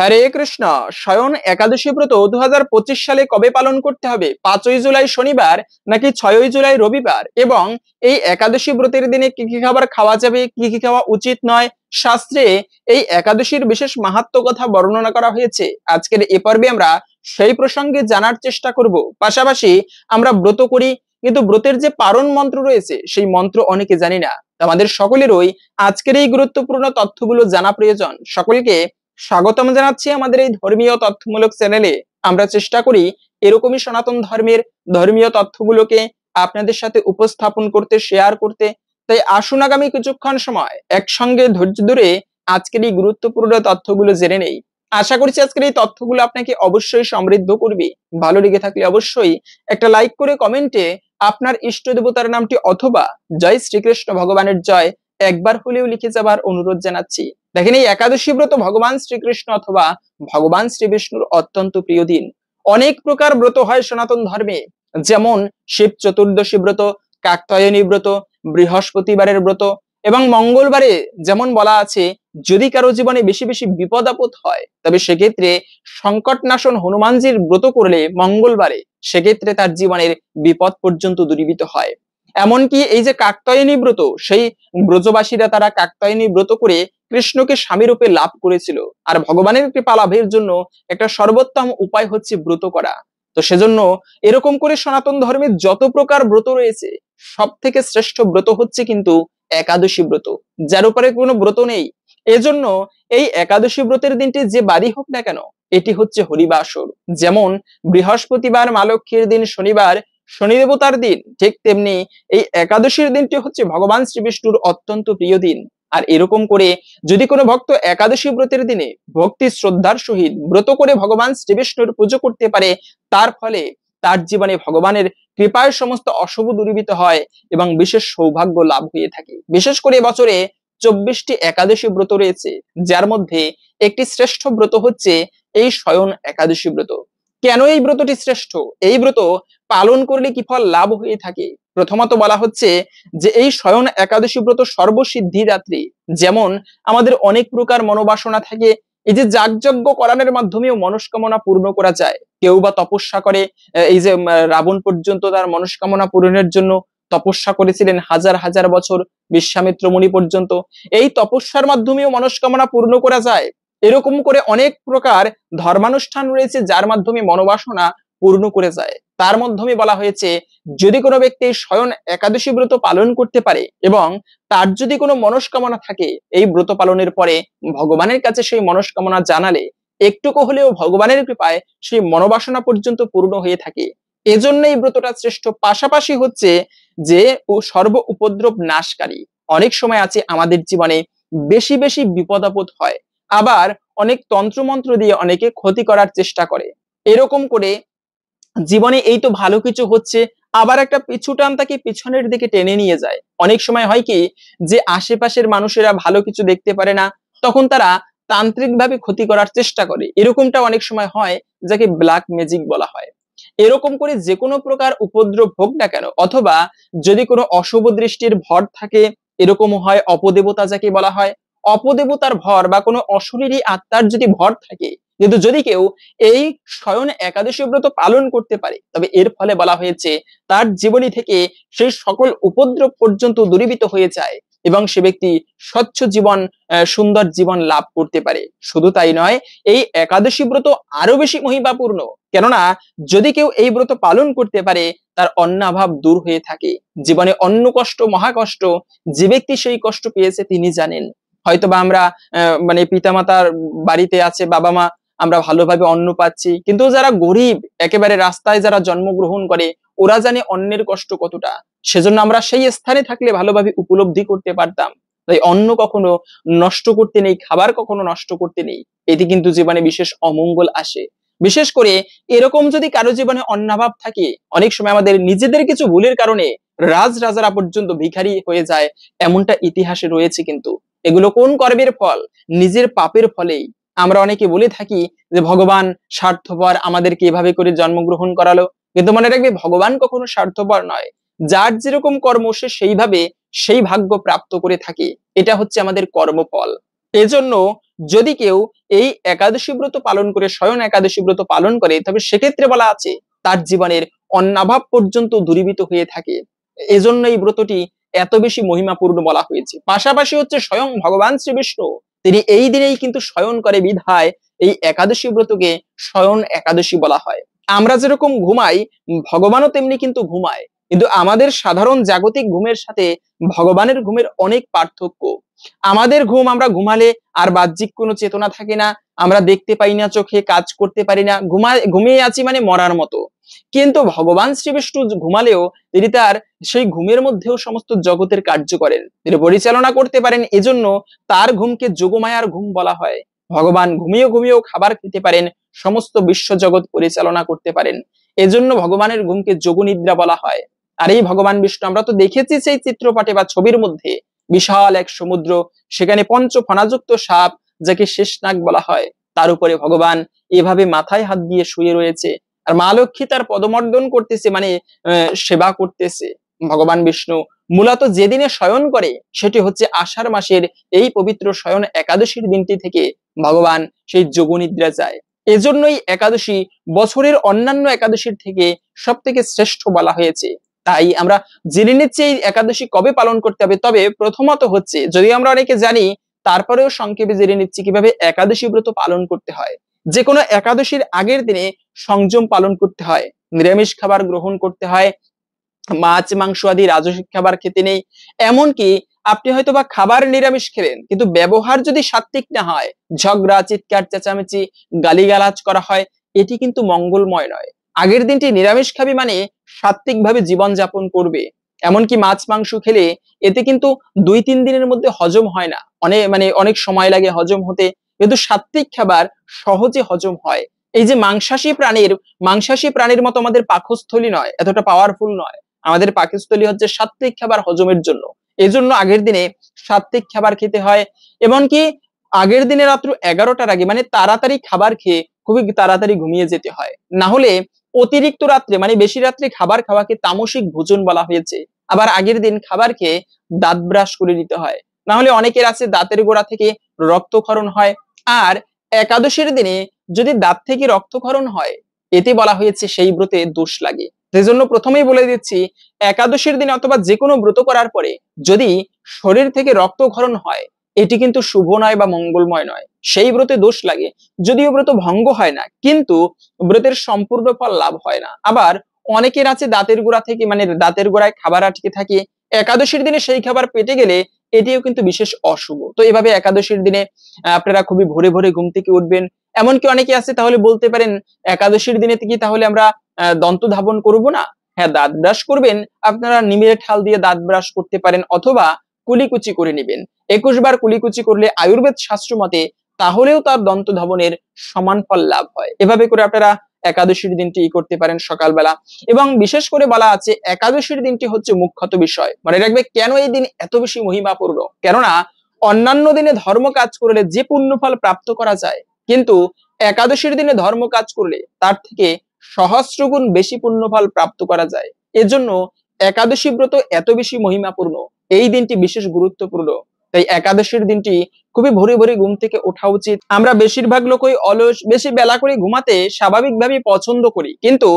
হরে কৃষ্ণ। স্বয়ন একাদশী ব্রত 2025 সালে কবে পালন করতে হবে? 5ই জুলাই শনিবার নাকি 6ই জুলাই রবিবার? এবং এই একাদশী ব্রতের দিনে কি কি খাবার খাওয়া যাবে, কি কি খাওয়া উচিত নয়, শাস্ত্রে এই একাদশীর বিশেষ মাহাত্ম্য কথা বর্ণনা করা হয়েছে। আজকের এ পর্বে আমরা সেই প্রসঙ্গে জানার চেষ্টা করব। পাশাপাশি আমরা ব্রত করি, কিন্তু ব্রতের যে পারণ মন্ত্র রয়েছে সেই মন্ত্র অনেকে জানি না। আমাদের সকলেরই আজকের এই গুরুত্বপূর্ণ তথ্যগুলো জানা প্রয়োজন। সকলকে স্বাগতম জানাচ্ছি আমাদের এই ধর্মীয় তথ্যমূলক চ্যানেলে। আমরা চেষ্টা করি এরকমই সনাতন ধর্মের ধর্মীয় তথ্যগুলোকে আপনাদের সাথে উপস্থাপন করতে, শেয়ার করতে। তাই আসুন আগামী কিছুক্ষণ সময় একসঙ্গে ধৈর্য ধরে আজকের এই গুরুত্বপূর্ণ তথ্যগুলো জেনে নেই। আশা করছি আজকের এই তথ্যগুলো আপনাকে অবশ্যই সমৃদ্ধ করবে। ভালো লেগে থাকলে অবশ্যই একটা লাইক করে কমেন্টে আপনার ইষ্ট দেবতার নামটি অথবা জয় শ্রীকৃষ্ণ ভগবানের জয় একবার হলেও লিখে যাবার অনুরোধ জানাচ্ছি। দেখেন, এই একাদশী ব্রত ভগবান শ্রীকৃষ্ণ অথবা ভগবান শ্রী বিষ্ণুর অত্যন্ত প্রিয় দিন। অনেক প্রকার ব্রত হয় সনাতন ধর্মে, যেমন শিব চতুর্দশী ব্রত, কাত্যায়নী ব্রত, বৃহস্পতিবারের ব্রত এবং মঙ্গলবারে। যেমন বলা আছে, যদি কারো জীবনে বেশি বেশি বিপদ আপদ হয় তবে সেক্ষেত্রে সংকট নাশন হনুমানজির ব্রত করলে মঙ্গলবারে সেক্ষেত্রে তার জীবনের বিপদ পর্যন্ত দূরীভূত হয়। এমনকি এই যে কাত্যায়নী ব্রত, সেই ব্রজবাসীরা তারা কাত্যায়নী ব্রত করে কৃষ্ণকে স্বামী রূপে লাভ করেছিল। আর ভগবানের কৃপা লাভের জন্য একটা সর্বোত্তম উপায় হচ্ছে ব্রত করা। তো সেজন্য এরকম করে সনাতন ধর্মের যত প্রকার ব্রত রয়েছে সব থেকে শ্রেষ্ঠ ব্রত হচ্ছে কিন্তু একাদশী ব্রত, যার উপরে কোনো ব্রত নেই। এজন্য এই একাদশী ব্রতের দিনটি যে বারই হোক না কেন, এটি হচ্ছে হরিবাসর। যেমন বৃহস্পতিবার মা লক্ষ্মীর দিন, শনিবার শনি দেবতার দিন, ঠিক তেমনি এই একাদশীর দিনটি হচ্ছে ভগবান শ্রী বিষ্ণুর অত্যন্ত প্রিয় দিন। আর এরকম করে যদি কোনো ভক্ত একাদশী ব্রতের দিনে ভক্তি শ্রদ্ধার সহিত ব্রত করে ভগবান শ্রী বিষ্ণুর পুজো করতে পারে, তার ফলে তার জীবনে ভগবানের কৃপায় সমস্ত অশুভ দূরীভূত হয় এবং বিশেষ সৌভাগ্য লাভ হয়ে থাকে। বিশেষ করে বছরে 24টি একাদশী ব্রত রয়েছে, যার মধ্যে একটি শ্রেষ্ঠ ব্রত হচ্ছে এই স্বয়ন একাদশী ব্রত। কেন এই ব্রতটি শ্রেষ্ঠ? এই ব্রত পালন করলে কি ফল লাভ হয়ে থাকে? প্রথমত বলা হচ্ছে যে এই স্বয়ন একাদশী ব্রত সর্বসিদ্ধি দাত্রী। যেমন আমাদের অনেক প্রকার মনোবাসনা থাকে, এই যে যাগযজ্ঞ করানোর মাধ্যমেও মনস্কামনা পূর্ণ করা যায়। কেউ বা তপস্যা করে, এই যে রাবণ পর্যন্ত তার মনস্কামনা পূরণের জন্য তপস্যা করেছিলেন হাজার হাজার বছর, বিশ্বামিত্র মুনি পর্যন্ত। এই তপস্যার মাধ্যমেও মনস্কামনা পূর্ণ করা যায়। এরকম করে অনেক প্রকার ধর্মানুষ্ঠান রয়েছে যার মাধ্যমে মনোবাসনা পূর্ণ করে যায়। তার মাধ্যমে বলা হয়েছে, যদি কোনো ব্যক্তি স্বয়ন একাদশী ব্রত পালন করতে পারে এবং তার যদি কোনো মনস্কামনা থাকে, এই ব্রত পালনের পরে ভগবানের কাছে সেই মনস্কামনা জানালে একটুকু হলেও ভগবানের কৃপায় সেই মনোবাসনা পর্যন্ত পূর্ণ হয়ে থাকে। এজন্য এই ব্রতটা শ্রেষ্ঠ। পাশাপাশি হচ্ছে যে সর্ব উপদ্রব নাশকারী। অনেক সময় আছে আমাদের জীবনে বেশি বেশি বিপদ আপদ হয়, আবার অনেক তন্ত্রমন্ত্র দিয়ে অনেকে ক্ষতি করার চেষ্টা করে। এরকম করে জীবনে এই তো ভালো কিছু হচ্ছে, আবার একটা পিছু টান তাকে পিছনের দিকে টেনে নিয়ে যায়। অনেক সময় হয় কি, যে আশেপাশের মানুষেরা ভালো কিছু দেখতে পারে না, তখন তারা তান্ত্রিক ভাবে ক্ষতি করার চেষ্টা করে। এরকমটা অনেক সময় হয়, যাকে ব্ল্যাক ম্যাজিক বলা হয়। এরকম করে যে কোনো প্রকার উপদ্রব হোক না কেন, অথবা যদি কোনো অশুভ দৃষ্টির ভর থাকে, এরকম হয় অপদেবতা যাকে বলা হয়, অপদেবতার ভর বা কোনো অশরীরী আত্মার যদি ভর থাকে, কিন্তু যদি কেউ এই স্বয়ন একাদশী ব্রত পালন করতে পারে, তবে এর ফলে বলা হয়েছে তার জীবনী থেকে সেই সকল উপদ্রব পর্যন্ত দূরীভূত হয়ে যায় এবং সে ব্যক্তি স্বচ্ছ জীবন, সুন্দর জীবন লাভ করতে পারে। শুধু তাই নয়, এই একাদশী ব্রত আরো বেশি মহিমাপূর্ণ। কেননা যদি কেউ এই ব্রত পালন করতে পারে, তার অন্নাভাব দূর হয়ে থাকে। জীবনে অন্ন কষ্ট, মহাকষ্ট, যে ব্যক্তি সেই কষ্ট পেয়েছে তিনি জানেন। হয়তোবা আমরা মানে পিতামাতার বাড়িতে আছে বাবা মা, আমরা ভালোভাবে অন্ন পাচ্ছি, কিন্তু যারা গরিব, একেবারে রাস্তায় যারা জন্মগ্রহণ করে, ওরা জানে অন্নের কষ্ট কতটা। সেজন্য আমরা সেই স্থানে থাকলে ভালোভাবে উপলব্ধি করতে পারতাম। তাই অন্ন কখনো নষ্ট করতে নেই, খাবার কখনো নষ্ট করতে নেই। এতে কিন্তু জীবনে বিশেষ অমঙ্গল আসে। বিশেষ করে এরকম যদি কারো জীবনে অন্নাভাব থাকে, অনেক সময় আমাদের নিজেদের কিছু ভুলের কারণে রাজারা পর্যন্ত ভিখারি হয়ে যায়, এমনটা ইতিহাসে রয়েছে। কিন্তু এগুলো কোন কর্মের ফল? নিজের পাপের ফলেই। আমরা অনেকে বলে থাকি যে ভগবান স্বার্থপর, আমাদেরকে এভাবে করে জন্মগ্রহণ করালো, কিন্তু মনে রাখবে ভগবান কখনো স্বার্থপর নয়। যার যেরকম কর্ম সে সেইভাবে সেই ভাগ্য প্রাপ্ত করে থাকে। এটা হচ্ছে আমাদের কর্মফল। এজন্য যদি কেউ এই একাদশী ব্রত পালন করে, স্বয়ং একাদশী ব্রত পালন করে, তবে সেক্ষেত্রে বলা আছে তার জীবনের অন্নাভাব পর্যন্ত দূরীভূত হয়ে থাকে। এজন্য এই ব্রতটি এত বেশি মহিমাপূর্ণ বলা হয়েছে। পাশাপাশি হচ্ছে স্বয়ং ভগবান শ্রী বিষ্ণু তিনি এই দিনেই কিন্তু শয়ন করে বিধায় এই একাদশী ব্রতকে স্বয়ং একাদশী বলা হয়। আমরা যেরকম ঘুমাই, ভগবানও তেমনি কিন্তু ঘুমায়, কিন্তু আমাদের সাধারণ জাগতিক ঘুমের সাথে ভগবানের ঘুমের অনেক পার্থক্য। আমাদের ঘুম, আমরা ঘুমালে আর বাহ্যিক কোনো চেতনা থাকে না, আমরা দেখতে পাই না, চোখে কাজ করতে পারি না, ঘুমিয়ে আছি মানে মরার মতো। কিন্তু ভগবান শ্রী বিষ্ণু ঘুমালেও তিনি তার সেই ঘুমের মধ্যেও সমস্ত জগতের কার্য করেন, তিনি পরিচালনা করতে পারেন। এজন্য তার ঘুমকে যোগমায়ার ঘুম বলা হয়। ভগবান ঘুমিয়েও খাবার খেতে পারেন, সমস্ত বিশ্ব জগৎ পরিচালনা করতে পারেন। এজন্য ভগবানের ঘুমকে যোগনিদ্রা বলা হয়। আর এই ভগবান বিষ্ণু আমরা তো দেখেছি সেই চিত্রপটে বা ছবির মধ্যে, বিশাল এক সমুদ্র, সেখানে পঞ্চফণাযুক্ত সাপ যাকে শেষনাগ বলা হয়, তার উপরে ভগবান এভাবে মাথায় হাত দিয়ে শুয়ে রয়েছে, আর মা লক্ষ্মী তার পদমর্দন করতেছে, মানে সেবা করতেছে। ভগবান বিষ্ণু মূলত যেদিনে শয়ন করে সেটি হচ্ছে আষাঢ় মাসের এই পবিত্র শয়ন একাদশীর দিনটি থেকে ভগবান সেই যোগনিদ্রা যায়। এজন্যই একাদশী বছরের অন্যান্য একাদশীর থেকে সব থেকে শ্রেষ্ঠ বলা হয়েছে। তাই আমরা জেনে নিচ্ছি এই একাদশী কবে পালন করতে হবে। তবে প্রথমত হচ্ছে, যদি আমরা অনেকে জানি, তারপরেও সংক্ষেপে জেনে নিচ্ছি কিভাবে একাদশী ব্রত পালন করতে হয়। যে কোনো একাদশীর আগের দিনে সংযম পালন করতে হয়, নিরামিষ খাবার গ্রহণ করতে হয়, মাছ মাংস আদি রাজসিক খাবার খেতে নেই। এমনকি আপনি হয়তো বা খাবার নিরামিষ খেলেন, কিন্তু ব্যবহার যদি সাত্বিক না হয়, ঝগড়া, চিৎকার, চেঁচামেচি, গালিগালাজ করা হয়, এটি কিন্তু মঙ্গলময় নয়। আগের দিনটি নিরামিষ খাবি মানে সাত্বিক ভাবে জীবন যাপন করবে। এমনকি মাছ মাংস খেলে এতে কিন্তু 2-3 দিনের মধ্যে হজম হয় না, অনেক সময় লাগে হজম হতে। কিন্তু সাত্বিক খাবার সহজে হজম হয়। এই যে মাংসাশী প্রাণীর মতো আমাদের পাকস্থলী নয়, এতটা পাওয়ারফুল নয়। আমাদের পাকস্থলী হচ্ছে সাত্বিক খাবার হজমের জন্য। এজন্য আগের দিনে সাত্বিক খাবার খেতে হয়। এমনকি আগের দিনে রাত্র 11টার আগে, মানে তাড়াতাড়ি খাবার খেয়ে খুবই তাড়াতাড়ি ঘুমিয়ে যেতে হয়। না হলে অতিরিক্ত রাত্রে, মানে বেশি রাত্রে খাবার খাওয়াকে তামসিক ভোজন বলা হয়েছে। আবার আগের দিন খাবার খেয়ে দাঁত ব্রাশ করে নিতে হয়, না হলে অনেকের আছে দাঁতের গোড়া থেকে রক্তক্ষরণ হয়। আর একাদশীর দিনে যদি দাঁত থেকে রক্তক্ষরণ হয়, এতে বলা হয়েছে সেই ব্রতে দোষ লাগে। সেজন্য প্রথমেই বলে দিচ্ছি, একাদশীর দিনে অথবা যে কোনো ব্রত করার পরে যদি শরীর থেকে রক্তক্ষরণ হয়, এটি কিন্তু শুভ নয় বা মঙ্গলময় নয়, সেই ব্রতে দোষ লাগে। যদিও ব্রত ভঙ্গ হয় না, কিন্তু ব্রতের সম্পূর্ণ ফল লাভ হয় না। আবার অনেকের আছে দাঁতের গোড়া থেকে, মানে দাঁতের গোড়ায় খাবার আটকে থাকে, একাদশীর দিনে সেই খাবার পেটে গেলে এটিও কিন্তু বিশেষ অশুভ। তো এভাবে একাদশীর দিনে আপনারা খুবই ভোরে ভোরে ঘুম থেকে উঠবেন। এমনকি অনেকে আছে, তাহলে বলতে পারেন একাদশীর দিনে কি তাহলে আমরা দন্ত ধাবন করব না? হ্যাঁ, দাঁত ব্রাশ করবেন, আপনারা নিমের ঠাল দিয়ে দাঁত ব্রাশ করতে পারেন, অথবা কুলিকুচি করে নেবেন। 21 বার কুলিকুচি করলে আয়ুর্বেদ শাস্ত্র মতে তাহলেও তার দন্ত ধাবনের সমান ফল লাভ হয়। এভাবে করে আপনারা একাদশীর দিনটি করতে পারেন সকালবেলা। এবং বিশেষ করে বলা আছে একাদশীর দিনটি হচ্ছে মুখ্যত বিষয়। মনে রাখবে কেন এই দিন এত বেশি মহিমাপূর্ণ। কেননা অন্যান্য দিনে ধর্ম কাজ করলে যে পুণ্য ফল প্রাপ্ত করা যায়, কিন্তু একাদশীর দিনে ধর্ম কাজ করলে তার থেকে সহস্র গুণ বেশি পুণ্যফল প্রাপ্ত করা যায়। এজন্য একাদশী ব্রত এত বেশি মহিমাপূর্ণ, এই দিনটি বিশেষ গুরুত্বপূর্ণ। তাই একাদশীর দিনটি খুবই ভোরে ভোরে ঘুম থেকে ওঠা উচিত। আমরা বেশিরভাগ লোকই অলস, বেশি বেলা করে ঘুমাতে স্বাভাবিকভাবে পছন্দ করি, কিন্তু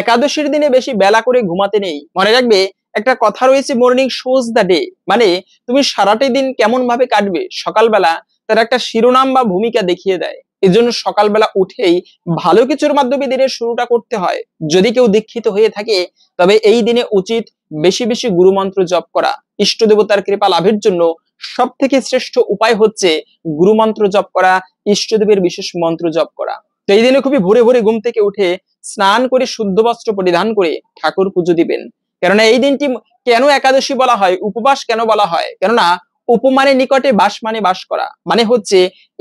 একাদশীর দিনে বেশি বেলা করে ঘুমাতে নেই। মনে রাখবে একটা কথা রয়েছে, মর্নিং শোজ দ্য ডে, মানে তুমি সারাটি দিন কেমন ভাবে কাটবে সকালবেলা তার একটা শিরোনাম বা ভূমিকা দেখিয়ে দেয়। এজন্য সকালবেলা উঠেই ভালো কিছুর মাধ্যমে দিনের শুরুটা করতে হয়। যদি কেউ দীক্ষিত হয়ে থাকে, তবে এই দিনে উচিত বেশি বেশি গুরুমন্ত্র জপ করা। ইষ্ট দেবতার কৃপা লাভের জন্য সব থেকে শ্রেষ্ঠ উপায় হচ্ছে গুরুমন্ত্র জপ করা, ইষ্টদেবের বিশেষ মন্ত্র জপ করা। তো এই দিনে খুবই ভোরে ভোরে ঘুম থেকে উঠে স্নান করে শুদ্ধ বস্ত্র পরিধান করে ঠাকুর পুজো দিবেন। কেননা এই দিনটি কেন একাদশী বলা হয়, উপবাস কেন বলা হয়, কেননা উপমানের নিকটে বাস মানে বাস করা, মানে হচ্ছে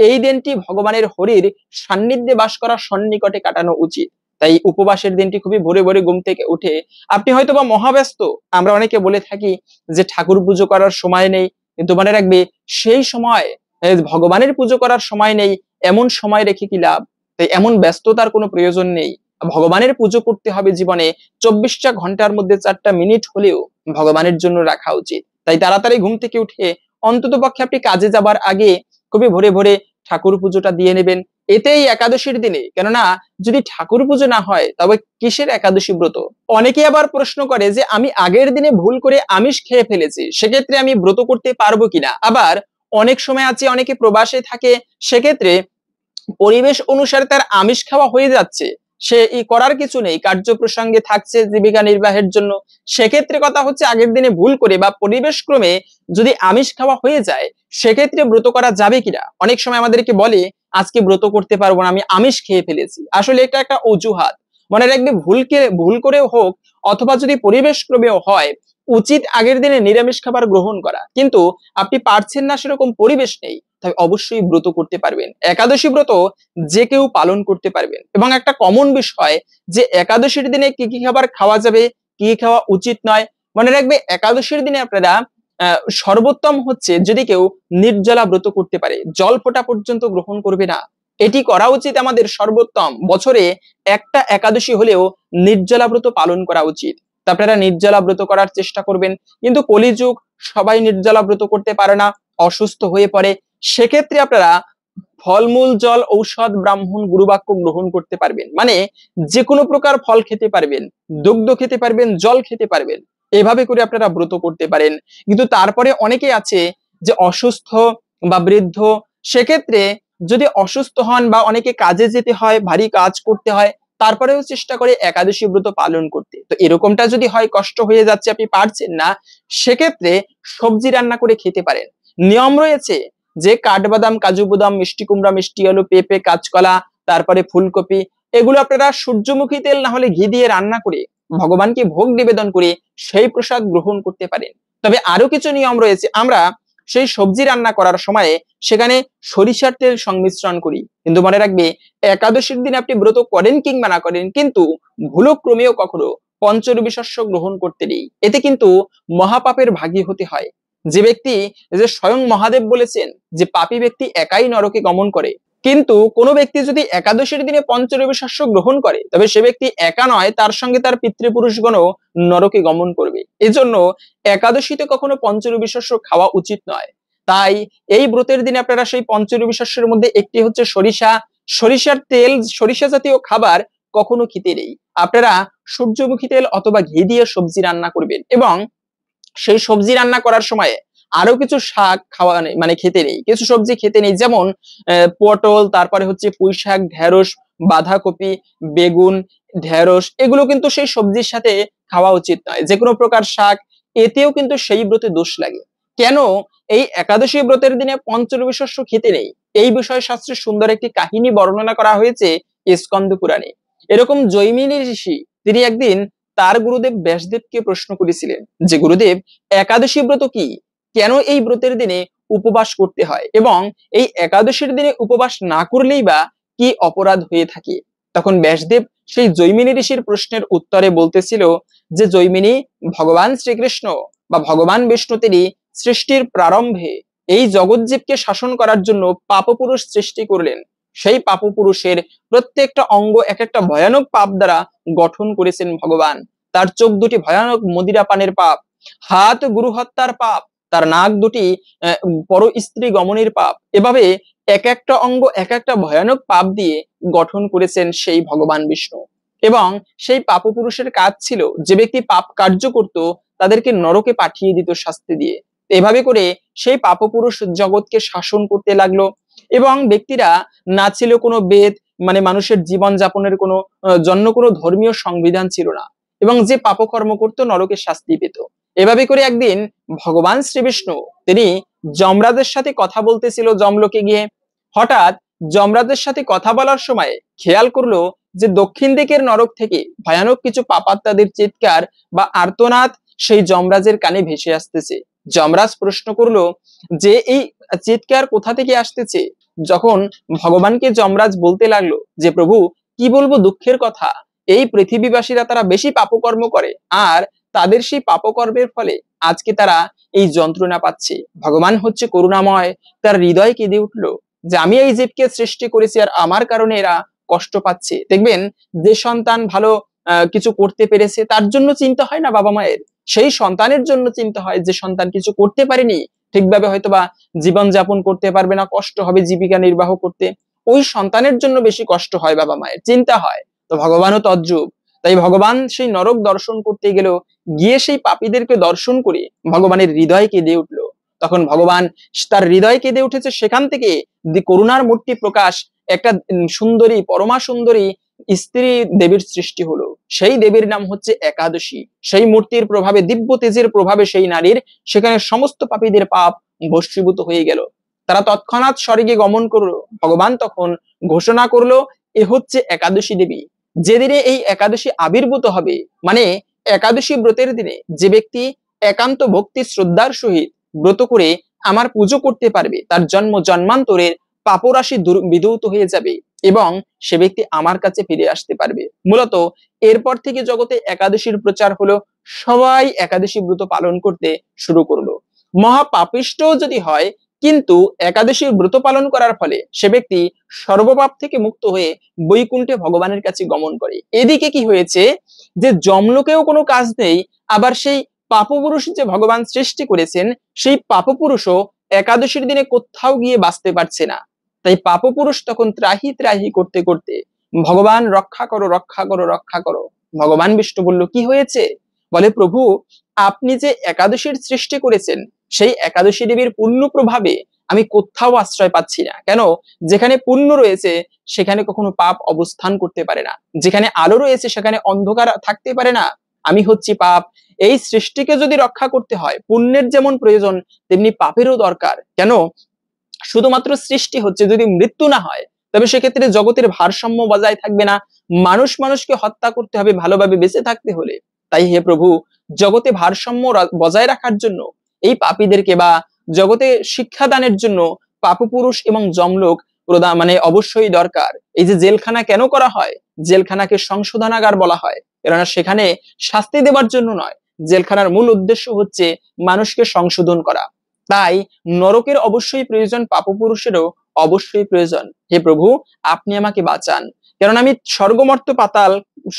এই দিনটি ভগবানের হরির সান্নিধ্যে বাস করা সন্নিকটে কাটানো উচিত। তাই উপবাসের দিনটি খুবই ভোরে ভোরে ঘুম থেকে উঠে, আপনি হয়তো বা মহাব্যস্ত, আমরা অনেকে বলে থাকি যে ঠাকুর পুজো করার সময় নেই, কিন্তু মনে রাখবে সেই সময় ভগবানের পুজো করার সময় নেই, এমন সময় রেখে কি লাভ। তাই এমন ব্যস্ততার কোনো প্রয়োজন নেই। ভগবানের পুজো করতে হবে জীবনে 24টা ঘন্টার মধ্যে 4টা মিনিট হলেও ভগবানের জন্য রাখা উচিত। তাই তাড়াতাড়ি ঘুম থেকে উঠে অন্তত পক্ষে আপনি কাজে যাবার আগে খুবই ভোরে ভোরে ঠাকুর পুজোটা দিয়ে নেবেন, এতেই একাদশীর দিনে, কেননা যদি ঠাকুর পুজো না হয় তবে কিসের একাদশী ব্রত? অনেকে আবার প্রশ্ন করে যে আমি আগের দিনে ভুল করে আমিষ খেয়ে ফেলেছি, সেক্ষেত্রে আমি ব্রত করতে পারবো কিনা। আবার অনেক সময় আছে অনেকে প্রবাসে থাকে, সেক্ষেত্রে পরিবেশ অনুসারে তার আমিষ খাওয়া হয়ে যাচ্ছে, সে করার কিছু নেই, কার্য প্রসঙ্গে থাকছে জীবিকা নির্বাহের জন্য, সেক্ষেত্রে কথা হচ্ছে আগের দিনে ভুল করে বা পরিবেশ ক্রমে যদি আমিষ খাওয়া হয়ে যায়, সেক্ষেত্রে ব্রত করা যাবে কিনা। অনেক সময় আমাদেরকে বলে আজকে ব্রত করতে পারবো না, আমি আমিষ খেয়ে ফেলেছি। আসলে এটা একটা অজুহাত। মনে রাখবে, ভুল করেও হোক অথবা যদি পরিবেশ ক্রমেও হয়, উচিত আগের দিনে নিরামিষ খাবার গ্রহণ করা, কিন্তু আপনি পারছেন না, সেরকম পরিবেশ নেই, তাই অবশ্যই ব্রত করতে পারবেন। একাদশী ব্রত যে কেউ পালন করতে পারবেন। এবং একটা কমন বিষয় যে একাদশীর দিনে কি কি খাবার খাওয়া যাবে, কি কি খাওয়া উচিত নয়। মনে রাখবে, একাদশীর দিনে আপনারা সর্বোত্তম হচ্ছে যদি কেউ নির্জলা ব্রত করতে পারে, জল ফোঁটা পর্যন্ত গ্রহণ করবে না, এটি করা উচিত আমাদের সর্বোত্তম। বছরে একটা একাদশী হলেও নির্জলা ব্রত পালন করা উচিত। তা আপনারা নির্জলা ব্রত করার চেষ্টা করবেন। কিন্তু কলিযুগ, সবাই নির্জলা ব্রত করতে পারে না, অসুস্থ হয়ে পড়ে, সেক্ষেত্রে আপনারা ফলমূল, জল, ঔষধ, ব্রাহ্মণ, গুরুবাক্য গ্রহণ করতে পারবেন। মানে যে কোনো প্রকার ফল খেতে পারবেন, দুগ্ধ খেতে পারবেন, জল খেতে পারবেন, এভাবে করে আপনারা ব্রত করতে পারেন। কিন্তু তারপরে অনেকে আছে যে অসুস্থ বা বৃদ্ধ, সেক্ষেত্রে যদি অসুস্থ হন বা অনেকে কাজে যেতে হয়, ভারী কাজ করতে হয়, তারপরেও চেষ্টা করে একাদশী ব্রত পালন করতে। তো এরকমটা যদি হয়, কষ্ট হয়ে যাচ্ছে, আপনি পারছেন না, সেক্ষেত্রে সবজি রান্না করে খেতে পারেন। নিয়ম রয়েছে যে কাঠবাদাম, কাজু বাদাম, মিষ্টি কুমড়া, মিষ্টি আলু, পেঁপে, কাঁচকলা, তারপরে ফুলকপি, এগুলো আপনারা সূর্যমুখী তেল না হলে ঘি দিয়ে রান্না করে ভগবানকে ভোগ নিবেদন করে সেই প্রসাদ গ্রহণ করতে পারেন। তবে আরো কিছু নিয়ম রয়েছে। আমরা সেই সবজি রান্না করার সময় সেখানে সরিষার তেল সংমিশ্রণ করি। কিন্তু মনে রাখবে, একাদশীর দিন আপনি ব্রত করেন কিংবা না করেন, কিন্তু ভুলক্রমেও কখনো পঞ্চরবি শস্য গ্রহণ করতে নেই। এতে কিন্তু মহাপাপের ভাগী হতে হয়। যে ব্যক্তি, যে স্বয়ং মহাদেব বলেছেন যে পাপী ব্যক্তি একাই নরকে গমন করে, কিন্তু কোনো ব্যক্তি যদি একাদশীর দিনে পঞ্চরবি শস্য গ্রহণ করে, তবে সে ব্যক্তি একা নয়, তার সঙ্গে তার পিতৃপুরুষগণও নরকে গমন করবে। এজন্য একাদশীতে কখনো পঞ্চরবি শস্য খাওয়া উচিত নয়। তাই এই ব্রতের দিনে আপনারা সেই পঞ্চরবি শস্যের মধ্যে একটি হচ্ছে সরিষা, সরিষার তেল, সরিষা জাতীয় খাবার কখনো খেতে নেই। আপনারা সূর্যমুখী তেল অথবা ঘি দিয়ে সবজি রান্না করবেন। এবং সেই সবজি রান্না করার সময় আরো কিছু শাক খাওয়া মানে খেতে নেই, কিছু সবজি খেতে নেই, যেমন পটল, তারপরে হচ্ছে পুঁই শাক, ঢেঁড়স, বাঁধাকপি, বেগুন, ঢেঁড়স, এগুলো কিন্তু সেই সবজির সাথে খাওয়া উচিত নয়। যে কোনো প্রকার শাক, এতেও কিন্তু সেই ব্রতে দোষ লাগে। কেন এই একাদশী ব্রতের দিনে পঞ্চরবি শস্য খেতে নেই, এই বিষয়ে শাস্ত্রে সুন্দর একটি কাহিনী বর্ণনা করা হয়েছে স্কন্দ পুরাণে। এরকম জৈমিনী ঋষি, তিনি একদিন তার গুরুদেব ব্যাসদেবকে প্রশ্ন করেছিলেন যে গুরুদেব, একাদশী ব্রত কি, কেন এই ব্রতের দিনে উপবাস করতে হয়, এবং এই একাদশীর দিনে উপবাস না করলেই বা কি অপরাধ হয়ে থাকে। তখন ব্যাসদেব সেই জৈমিনী ঋষির প্রশ্নের উত্তরে বলতেছিল যে জৈমিনী, ভগবান শ্রীকৃষ্ণ বা ভগবান বিষ্ণু তিনি সৃষ্টির প্রারম্ভে এই জগৎজীবকে শাসন করার জন্য পাপপুরুষ সৃষ্টি করলেন। সেই পাপপুরুষের প্রত্যেকটা অঙ্গ এক একটা ভয়ানক পাপ দ্বারা গঠন করেছেন ভগবান। তার চোখ দুটি ভয়ানক মদিরা পানের পাপ, হাত গুরু হত্যার পাপ, তার নাক দুটি পর স্ত্রী গমনের পাপ, এভাবে এক একটা অঙ্গ এক একটা ভয়ানক পাপ দিয়ে গঠন করেছেন সেই ভগবান বিষ্ণু। এবং সেই পাপপুরুষের কাজ ছিল, যে ব্যক্তি পাপ কার্য করত তাদেরকে নরকে পাঠিয়ে দিত শাস্তি দিয়ে। এভাবে করে সেই পাপপুরুষ জগৎকে শাসন করতে লাগলো। এবং ব্যক্তিরা না ছিল কোনো বেদ, মানে মানুষের জীবন যাপনের কোনো জন্য কোনো ধর্মীয় সংবিধান ছিল না, এবং যে পাপকর্ম করতো নরকে শাস্তি পেত। এভাবে করে একদিন ভগবান শ্রী বিষ্ণু তিনি যমরাজের সাথে কথা বলতেছিল যমলোকে গিয়ে। হঠাৎ যমরাজের সাথে কথা বলার সময় খেয়াল করলো যে দক্ষিণ দিকের নরক থেকে ভয়ানক কিছু পাপাত্মাদের চিৎকার বা আর্তনাদ সেই যমরাজের কানে ভেসে আসতেছে। যমরাজ প্রশ্ন করলো যে এই চিৎকার কোথা থেকে আসতেছে। যখন ভগবানকে যমরাজ বলতে লাগলো যে প্রভু, কি বলবো দুঃখের কথা, এই পৃথিবীবাসীরা তারা বেশি পাপকর্ম করে, আর তাদের সেই পাপকর্মের ফলে আজকে তারা এই যন্ত্রণা পাচ্ছে। ভগবান হচ্ছে করুণাময়, তার হৃদয় কেঁদে উঠলো যে আমি এই জীবকে সৃষ্টি করেছি আর আমার কারণে এরা কষ্ট পাচ্ছে। দেখবেন যে সন্তান ভালো কিছু করতে পেরেছে তার জন্য চিন্তা হয় না বাবা মায়ের, সেই সন্তানের জন্য চিন্তা হয় যে সন্তান কিছু করতে পারেনি ঠিকভাবে হয়তোবা জীবন যাপন করতে পারবে না, কষ্ট হবে জীবিকা নির্বাহ করতে। ওই সন্তানের জন্য বেশি কষ্ট হয়, বাবা মায়ের চিন্তা হয়। তো ভগবানও তদ্রূপ। তাই ভগবান সেই নরক দর্শন করতে গেল, গিয়ে সেই পাপীদেরকে দর্শন করে ভগবানের হৃদয় কেঁদে উঠলো। তখন ভগবান তার হৃদয় কেঁদে উঠেছে, সেখান থেকে করুণার মূর্তি প্রকাশ, একটা সুন্দরী, পরমা সুন্দরী স্ত্রী দেবীর সৃষ্টি হলো। সেই দেবীর নাম হচ্ছে একাদশী। সেই মূর্তির প্রভাবে, দিব্য তেজের প্রভাবে সেই নারীর সেখানে সমস্ত পাপীদের পাপ ভস্মীভূত হয়ে গেল। তারা তৎক্ষণাৎ স্বর্গে গমন করলো। ভগবান তখন ঘোষণা করলো, এ হচ্ছে একাদশী দেবী। যেদিনে এই একাদশী আবির্ভূত হবে, মানে একাদশী ব্রতের দিনে যে ব্যক্তি একান্ত ভক্তি শ্রদ্ধার সহিত ব্রত করে আমার পুজো করতে পারবে, তার জন্ম জন্মান্তরের পাপরাশি বিধৌত হয়ে যাবে এবং সে ব্যক্তি আমার কাছে ফিরে আসতে পারবে। মূলত এরপর থেকে জগতে একাদশীর প্রচার হলো, সবাই একাদশী ব্রত পালন করতে শুরু করলো। মহাপাপিষ্ট যদি হয়, কিন্তু একাদশীর ব্রত পালন করার ফলে সে ব্যক্তি সর্বপাপ থেকে মুক্ত হয়ে বৈকুণ্ঠে ভগবানের কাছে গমন করে। এদিকে কি হয়েছে, যে যমলোকেও কোনো কাজ নেই, আবার সেই পাপপুরুষ যে ভগবান সৃষ্টি করেছেন, সেই পাপপুরুষও একাদশীর দিনে কোথাও গিয়ে বাঁচতে পারছে না। তাই পাপপুরুষ তখন ত্রাহি ত্রাহি করতে করতে ভগবান রক্ষা করো, রক্ষা করো, রক্ষা করো। ভগবান বিষ্ণু বলল, কি হয়েছে? বলে, প্রভু, আপনি যে একাদশীর সৃষ্টি করেছেন, সেই একাদশী দেবীর পুণ্য প্রভাবে আমি কোথাও আশ্রয় পাচ্ছি না। কেন? যেখানে পুণ্য রয়েছে সেখানে কখনো পাপ অবস্থান করতে পারে না, যেখানে আলো রয়েছে সেখানে অন্ধকার থাকতে পারে না। আমি হচ্ছি পাপ। এই সৃষ্টিকে যদি রক্ষা করতে হয়, পুণ্যের যেমন প্রয়োজন তেমনি পাপেরও দরকার। কেন? শুধুমাত্র সৃষ্টি হচ্ছে, যদি মৃত্যু না হয় তবে সেক্ষেত্রে জগতের ভারসাম্য বজায় থাকবে না। মানুষ মানুষকে হত্যা করতে হবে ভালোভাবে বেঁচে থাকতে হলে। তাই হে প্রভু, জগতে ভারসাম্য বজায় রাখার জন্য এই পাপীদেরকে, বা জগতে শিক্ষাদানের জন্য পাপপুরুষ এবং যমলোক প্রদান মানে অবশ্যই দরকার। এই যে জেলখানা কেন করা হয়? জেলখানাকে সংশোধনাগার বলা হয়, কেননা সেখানে শাস্তি দেওয়ার জন্য নয়, জেলখানার মূল উদ্দেশ্য হচ্ছে মানুষকে সংশোধন করা। তাই নরকের অবশ্যই প্রয়োজন, পাপপুরুষেরও অবশ্যই প্রয়োজন। হে প্রভু, আপনি আমাকে বাঁচান, কেননা আমি স্বর্গমর্ত পাতাল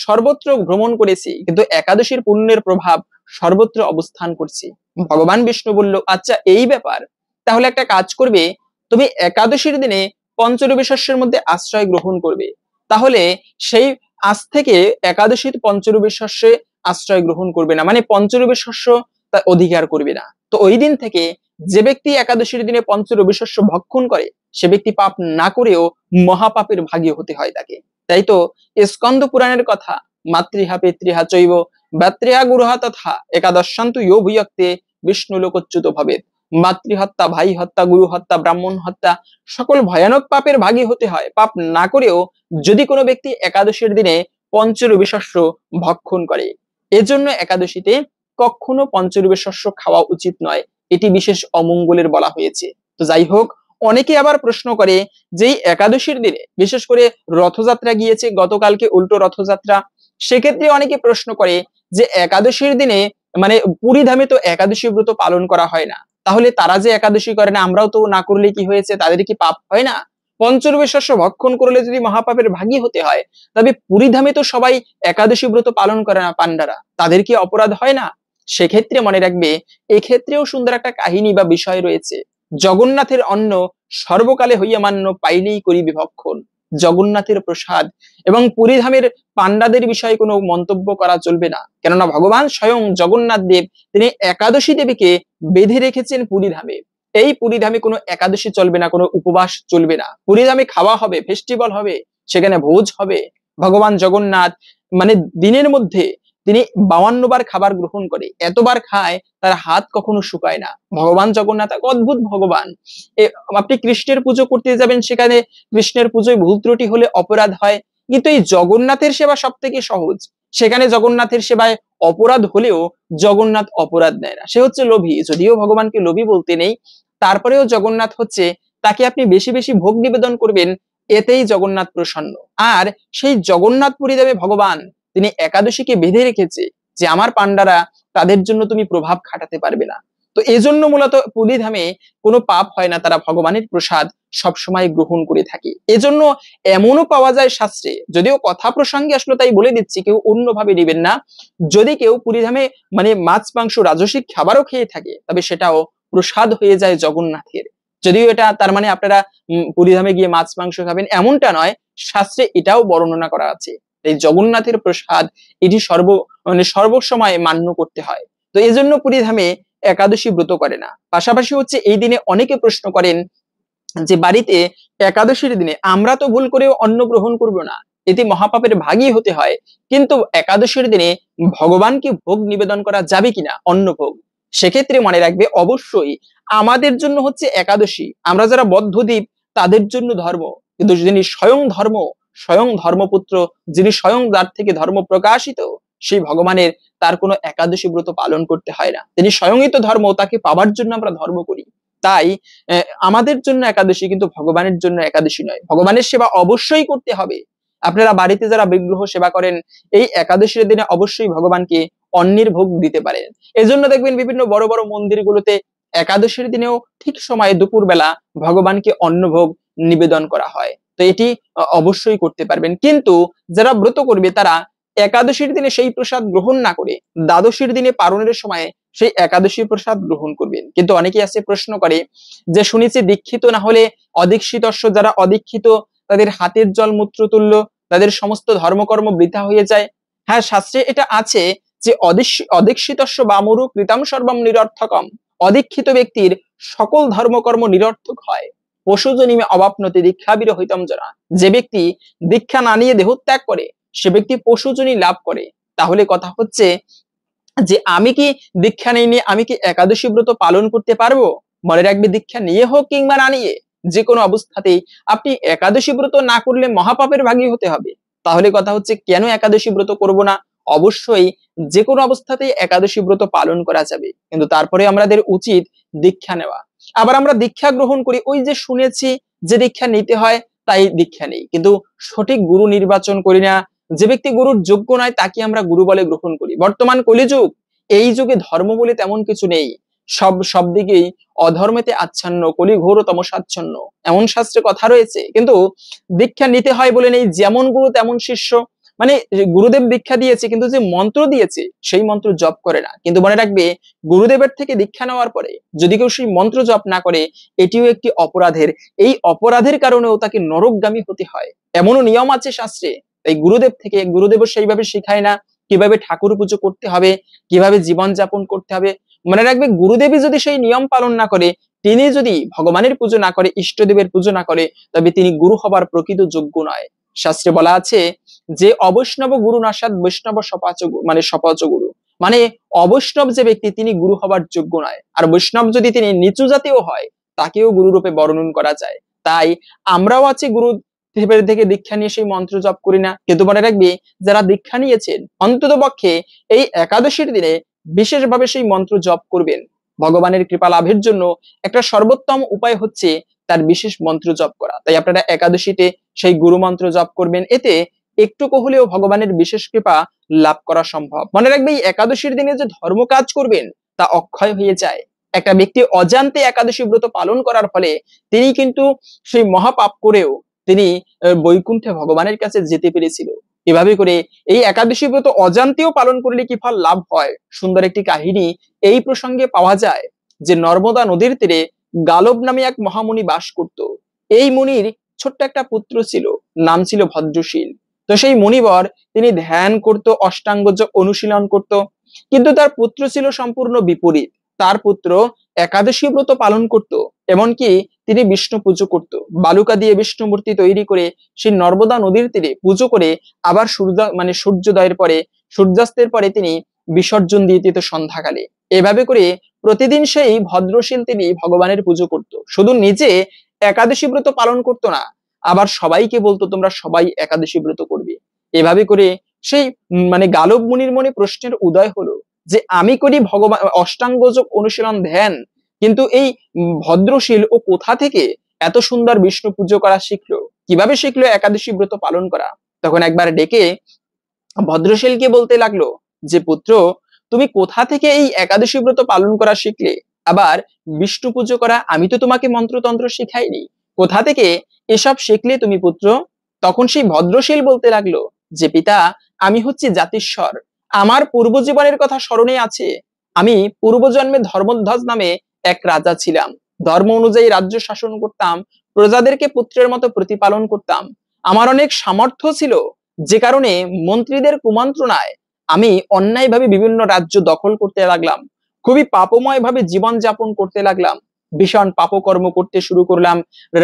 সর্বত্র ভ্রমণ করেছি, কিন্তু একাদশীর পুণ্যের প্রভাব সর্বত্র অবস্থান করছি। ভগবান বিষ্ণু বলল, আচ্ছা এই ব্যাপার, তাহলে একটা কাজ করবে, তুমি একাদশীর দিনে পঞ্চরবি শস্যের মধ্যে আশ্রয় গ্রহণ করবে। তাহলে সেই আজ থেকে একাদশীর পঞ্চরবি শস্যে আশ্রয় গ্রহণ করবে না, মানে পঞ্চরবি শস্য তার অধিকার করবে না। তো ওই দিন থেকে যে ব্যক্তি একাদশীর দিনে পঞ্চরবি শস্য ভক্ষণ করে, সে ব্যক্তি পাপ না করেও মহাপাপের ভাগী হতে হয় তাকে। তাই তো স্কন্দ পুরাণের কথা, মাতৃহা পিতৃহা চৈব ভাতৃহা গুরুহা তথা একাদশান্তু ইয়ো ভুয়ক্তে বিষ্ণু লোকচ্যুত ভবেৎ। মাতৃহত্যা, ভাই হত্যা, গুরু হত্যা, ব্রাহ্মণ হত্যা, সকল ভয়ানক পাপের ভাগী হতে হয়। পাপ না করেও যদি কোনো ব্যক্তি একাদশীর দিনে পঞ্চরবি শস্য ভক্ষণ করে, এজন্য একাদশীতে কখনো পঞ্চরবি শস্য খাওয়া উচিত নয়, এটি বিশেষ অমঙ্গলের বলা হয়েছে। তো যাই হোক, অনেকে আবার প্রশ্ন করে যে একাদশীর দিনে, বিশেষ করে রথযাত্রা গিয়েছে গতকালকে, উল্টো রথযাত্রা, সেক্ষেত্রে অনেকে প্রশ্ন করে যে একাদশীর দিনে মানে পুরীধামে তো একাদশী ব্রত পালন করা হয় না, তাহলে তারা যে একাদশী করে না, আমরাও তো না করলে কি হয়েছে, তাদের কি পাপ হয় না? পঞ্চরবি শস্য ভক্ষণ করলে যদি মহাপাপের ভাগী হতে হয়, তবে পুরীধামে তো সবাই একাদশী ব্রত পালন করে না পান্ডারা, তাদের কি অপরাধ হয় না? সেক্ষেত্রে মনে রাখবে, এক্ষেত্রেও সুন্দর একটা কাহিনী বা বিষয় রয়েছে। জগন্নাথের অন্ন সর্বকালে হইয়া মান্য, পাইলেই করিবে ভক্ষণ। জগন্নাথের প্রসাদ এবং পুরীধামের পান্ডাদের বিষয়ে কোনো মন্তব্য করা চলবে না, কেননা ভগবান স্বয়ং জগন্নাথ দেব তিনি একাদশী দেবীকে বেঁধে রেখেছেন পুরীধামে। এই পুরীধামে কোনো একাদশী চলবে না, কোনো উপবাস চলবে না। পুরীধামে খাওয়া হবে, ফেস্টিভ্যাল হবে, সেখানে ভোজ হবে। ভগবান জগন্নাথ মানে দিনের মধ্যে তিনি 52 বার খাবার গ্রহণ করে, এতবার খায় তার হাত কখনো শুকায় না। ভগবান জগন্নাথ এক অদ্ভুত ভগবান। আপনি কৃষ্ণের পুজো করতে যাবেন, সেখানে কৃষ্ণের পুজোয় ভুল ত্রুটি হলে অপরাধ হয়, কিন্তু এই জগন্নাথের সেবা সব থেকে সহজ। সেখানে জগন্নাথের সেবায় অপরাধ হলেও জগন্নাথ অপরাধ নেয় না। সে হচ্ছে লোভী, যদিও ভগবানকে লোভী বলতে নেই, তারপরেও জগন্নাথ হচ্ছে, তাকে আপনি বেশি বেশি ভোগ নিবেদন করবেন, এতেই জগন্নাথ প্রসন্ন। আর সেই জগন্নাথ পুরীধামে ভগবান তিনি একাদশীকে বেঁধে রেখেছে, যে আমার পান্ডারা, তাদের জন্য তুমি প্রভাব খাটাতে পারবে না। তো এজন্য মূলত পুরীধামে কোনো পাপ হয় না, তারা ভগবানের প্রসাদ সবসময় গ্রহণ করে থাকে। এজন্য এমনও পাওয়া যায় শাস্ত্রে, যদিও কথা প্রসঙ্গে আসলে তাই বলে দিচ্ছি, কেউ অন্যভাবে নেবেন না। যদি কেউ পুরীধামে মানে মাছ মাংস রাজসিক খাবারও খেয়ে থাকে, তবে সেটাও প্রসাদ হয়ে যায় জগন্নাথের। যদিও এটা তার মানে আপনারা পুরীধামে গিয়ে মাছ মাংস খাবেন এমনটা নয়, শাস্ত্রে এটাও বর্ণনা করা আছে। এই জগন্নাথের প্রসাদ এটি সর্বসময় মান্য করতে হয়। তো এই জন্য পুরীধামে একাদশী ব্রত করে না। পাশাপাশি হচ্ছে এই দিনে অনেকে প্রশ্ন করেন যে বাড়িতে একাদশীর দিনে আমরা তো ভুল করেও অন্ন গ্রহণ করব না, এতে মহাপাপের ভাগী হতে হয়, কিন্তু একাদশীর দিনে ভগবানকে ভোগ নিবেদন করা যাবে কিনা, অন্ন ভোগ। সেক্ষেত্রে মনে রাখবে অবশ্যই আমাদের জন্য হচ্ছে একাদশী, আমরা যারা বদ্ধদ্বীপ তাদের জন্য ধর্ম, কিন্তু যিনি স্বয়ং ধর্মপুত্র, যিনি স্বয়ং যার থেকে ধর্ম প্রকাশিত, সেই ভগবানের তার কোনো একাদশী ব্রত পালন করতে হয় না। তিনি স্বয়ংই তো ধর্ম, তাকে পাবার জন্য আমরা ধর্ম করি। তাই আমাদের জন্য একাদশী, কিন্তু ভগবানের জন্য একাদশী নয়। ভগবানের সেবা অবশ্যই করতে হবে। আপনারা বাড়িতে যারা বিগ্রহ সেবা করেন, এই একাদশীর দিনে অবশ্যই ভগবানকে অন্নের ভোগ দিতে পারেন। এজন্য দেখবেন বিভিন্ন বড় বড় মন্দিরগুলোতে একাদশীর দিনেও ঠিক সময়ে দুপুর বেলা ভগবানকে অন্নভোগ নিবেদন করা হয়। তো এটি অবশ্যই করতে পারবেন। কিন্তু যারা ব্রত করবে তারা একাদশীর দিনে সেই প্রসাদ গ্রহণ না করে দ্বাদশীর দিনে পারণের সময় সেই একাদশী প্রসাদ গ্রহণ করবেন। কিন্তু অনেকেই আছে প্রশ্ন করে যে শুনেছি দীক্ষিত না হলে অদীক্ষিতস্য, যারা অদীক্ষিত তাদের হাতের জল মূত্র তুল্য, তাদের সমস্ত ধর্মকর্ম বৃথা হয়ে যায়। হ্যাঁ, শাস্ত্রে এটা আছে যে অদীক্ষিতস্য বামরু কৃতাম সর্বম নিরর্থকম, অদীক্ষিত ব্যক্তির সকল ধর্মকর্ম নিরর্থক হয়। পশুজনিমে অবাপ্নতি দীক্ষা বিরহিতম জনা, যে ব্যক্তি দীক্ষা না নিয়ে দেহত্যাগ করে সে ব্যক্তি পশুজনী লাভ করে। তাহলে কথা হচ্ছে যে আমি কি দীক্ষা নিয়ে আমি কি একাদশী ব্রত পালন করতে পারবো? মনে রাখবে দীক্ষা নিয়ে হোক কিংবা না নিয়ে, যে কোনো অবস্থাতেই আপনি একাদশী ব্রত না করলে মহাপাপের ভাগী হতে হবে। তাহলে কথা হচ্ছে কেন একাদশী ব্রত করব না? অবশ্যই যে কোনো অবস্থাতেই একাদশী ব্রত পালন করা যাবে, কিন্তু তারপরে আমাদের উচিত দীক্ষা নেওয়া। আবার আমরা দীক্ষা গ্রহণ করি ওই যে শুনেছি যে দীক্ষা নিতে হয় তাই দীক্ষা নেই, কিন্তু সঠিক গুরু নির্বাচন করি না। যে ব্যক্তি গুরুর যোগ্য নয় তাকে আমরা গুরু বলে গ্রহণ করি। বর্তমান কলিযুগ, এই যুগে ধর্ম বলে তেমন কিছু নেই, সব দিকেই অধর্মেতে আচ্ছন্ন, কলি ঘোর তমসাচ্ছন্ন, এমন শাস্ত্রে কথা রয়েছে। কিন্তু দীক্ষা নিতে হয় বলে নেই, যেমন গুরু তেমন শিষ্য। মানে গুরুদেব দীক্ষা দিয়েছে কিন্তু যে মন্ত্র দিয়েছে সেই মন্ত্র জপ করে না। কিন্তু মনে রাখবে গুরুদেবের থেকে দীক্ষা নেওয়ার পরে যদি কেউ সেই মন্ত্র জপ না করে, এটিও একটি অপরাধের, এই অপরাধের কারণেও তাকে নরকগামী হতে হয়। এমনও নিয়ম আছে শাস্ত্রে। তাই গুরুদেব থেকে, গুরুদেব সেইভাবে শেখায় না কিভাবে ঠাকুর পুজো করতে হবে, কিভাবে জীবন যাপন করতে হবে। মনে রাখবে গুরুদেবই যদি সেই নিয়ম পালন না করে, তিনি যদি ভগবানের পুজো না করে, ইষ্টদেবের পুজো না করে, তবে তিনি গুরু হবার প্রকৃত যোগ্য নয়। শাস্ত্রে বলা আছে যে অবৈষ্ণব গুরু নাসাদ বৈষ্ণব সপাচ গুরু, মানে অবৈষ্ণব যে ব্যক্তি তিনি গুরু হবার যোগ্য নয়। আর বৈষ্ণব যদি তিনি নিচু জাতীয় হয় তাকেও গুরু রূপে বর্ণন করা যায়। তাই আমরাও আছি গুরু থেকে দীক্ষা নিয়ে সেই মন্ত্র জপ করি না। কিন্তু মনে রাখবে যারা দীক্ষা নিয়েছেন অন্তত পক্ষে এই একাদশীর দিনে বিশেষভাবে সেই মন্ত্র জপ করবেন। ভগবানের কৃপা লাভের জন্য একটা সর্বোত্তম উপায় হচ্ছে তার বিশেষ মন্ত্র জপ করা। তাই আপনারা একাদশীতে সেই গুরু মন্ত্র জপ করবেন, এতে একটুকু হলেও ভগবানের বিশেষ কৃপা লাভ করা সম্ভব। মনে রাখবে এই একাদশীর দিনে যে ধর্ম কাজ করবেন তা অক্ষয় হয়ে যায়। একটা ব্যক্তি অজান্তে একাদশী ব্রত পালন করার ফলে তিনি কিন্তু সেই মহাপাপ করেও তিনি বৈকুণ্ঠে ভগবানের কাছে যেতে পেরেছিল। এভাবে করে এই একাদশী ব্রত অজান্তেও পালন করলে কি ফল লাভ হয়, সুন্দর একটি কাহিনী এই প্রসঙ্গে পাওয়া যায়। যে নর্মদা নদীর তীরে গালব নামে এক মহামুনি বাস করত। এই মুনির ছোট্ট একটা পুত্র ছিল, নাম ছিল ভদ্রশীল। তো সেই মুনিবর তিনি ধ্যান করত, অষ্টাঙ্গ যোগ অনুশীলন করত, কিন্তু তার পুত্র ছিল সম্পূর্ণ বিপরীত। তার পুত্র একাদশী ব্রত পালন করত, এমনকি তিনি বিষ্ণু পুজো করত। বালুকা দিয়ে বিষ্ণু মূর্তি তৈরি করে সেই নর্মদা নদীর তীরে পুজো করে আবার সূর্যোদয়ের পরে, সূর্যাস্তের পরে তিনি বিসর্জন দিয়ে দিত সন্ধ্যাকালে। এভাবে করে প্রতিদিন সেই ভদ্রশীল তিনি ভগবানের পুজো করত। শুধু নিজে একাদশী ব্রত পালন করত না, আবার সবাইকে বলতো তোমরা সবাই একাদশী ব্রত করবে। এভাবে করে সেই গালব মুনির মনে প্রশ্নের উদয় হলো যে আমি করি ভগবান অষ্টাঙ্গ যোগ অনুশীলন ধ্যান, কিন্তু এই ভদ্রশীল ও কোথা থেকে এত সুন্দর বিষ্ণু পুজো করা শিখলো, কিভাবে শিখলো একাদশী ব্রত পালন করা? তখন একবার ডেকে ভদ্রশীলকে বলতে লাগলো যে পুত্র, তুমি কোথা থেকে এই একাদশী ব্রত পালন করা শিখলে? আবার বিষ্ণু পুজো করা আমি তো তোমাকে মন্ত্রতন্ত্র শিখাইনি, কোথা থেকে এসব শিখলে তুমি পুত্র? তখন সেই ভদ্রশীল বলতে লাগলো যে পিতা, আমি হচ্ছি জাতিস্বর, আমার পূর্ব জীবনের কথা স্মরণে আছে। আমি পূর্বজন্মে ধর্মধ্বজ নামে এক রাজা ছিলাম, ধর্ম অনুযায়ী রাজ্য শাসন করতাম, প্রজাদেরকে পুত্রের মতো প্রতিপালন করতাম। আমার অনেক সামর্থ্য ছিল, যে কারণে মন্ত্রীদের কুমন্ত্রণায় আমি অন্যায়ভাবে বিভিন্ন রাজ্য দখল করতে লাগলাম, খুবই পাপময় ভাবে জীবন যাপন করতে লাগলাম, ভীষণ পাপকর্ম করতে শুরু করলাম,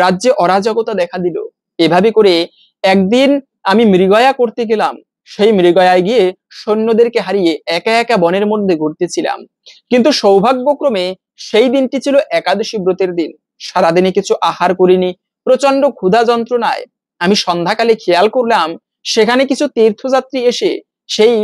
রাজ্যে অরাজকতা দেখা দিল। এভাবে করে একদিন আমি মৃগয়া করতে গেলাম। সেই মৃগয়ায় গিয়ে সৈন্যদেরকে হারিয়ে একা একা বনের মধ্যে ঘুরতেছিলাম। কিন্তু সৌভাগ্যক্রমে সেই দিনটি ছিল একাদশী ব্রতের দিন। সারাদিনে কিছু আহার করিনি, প্রচন্ড ক্ষুধা যন্ত্রণায় আমি সন্ধ্যাকালে খেয়াল করলাম সেখানে কিছু তীর্থযাত্রী এসে সেই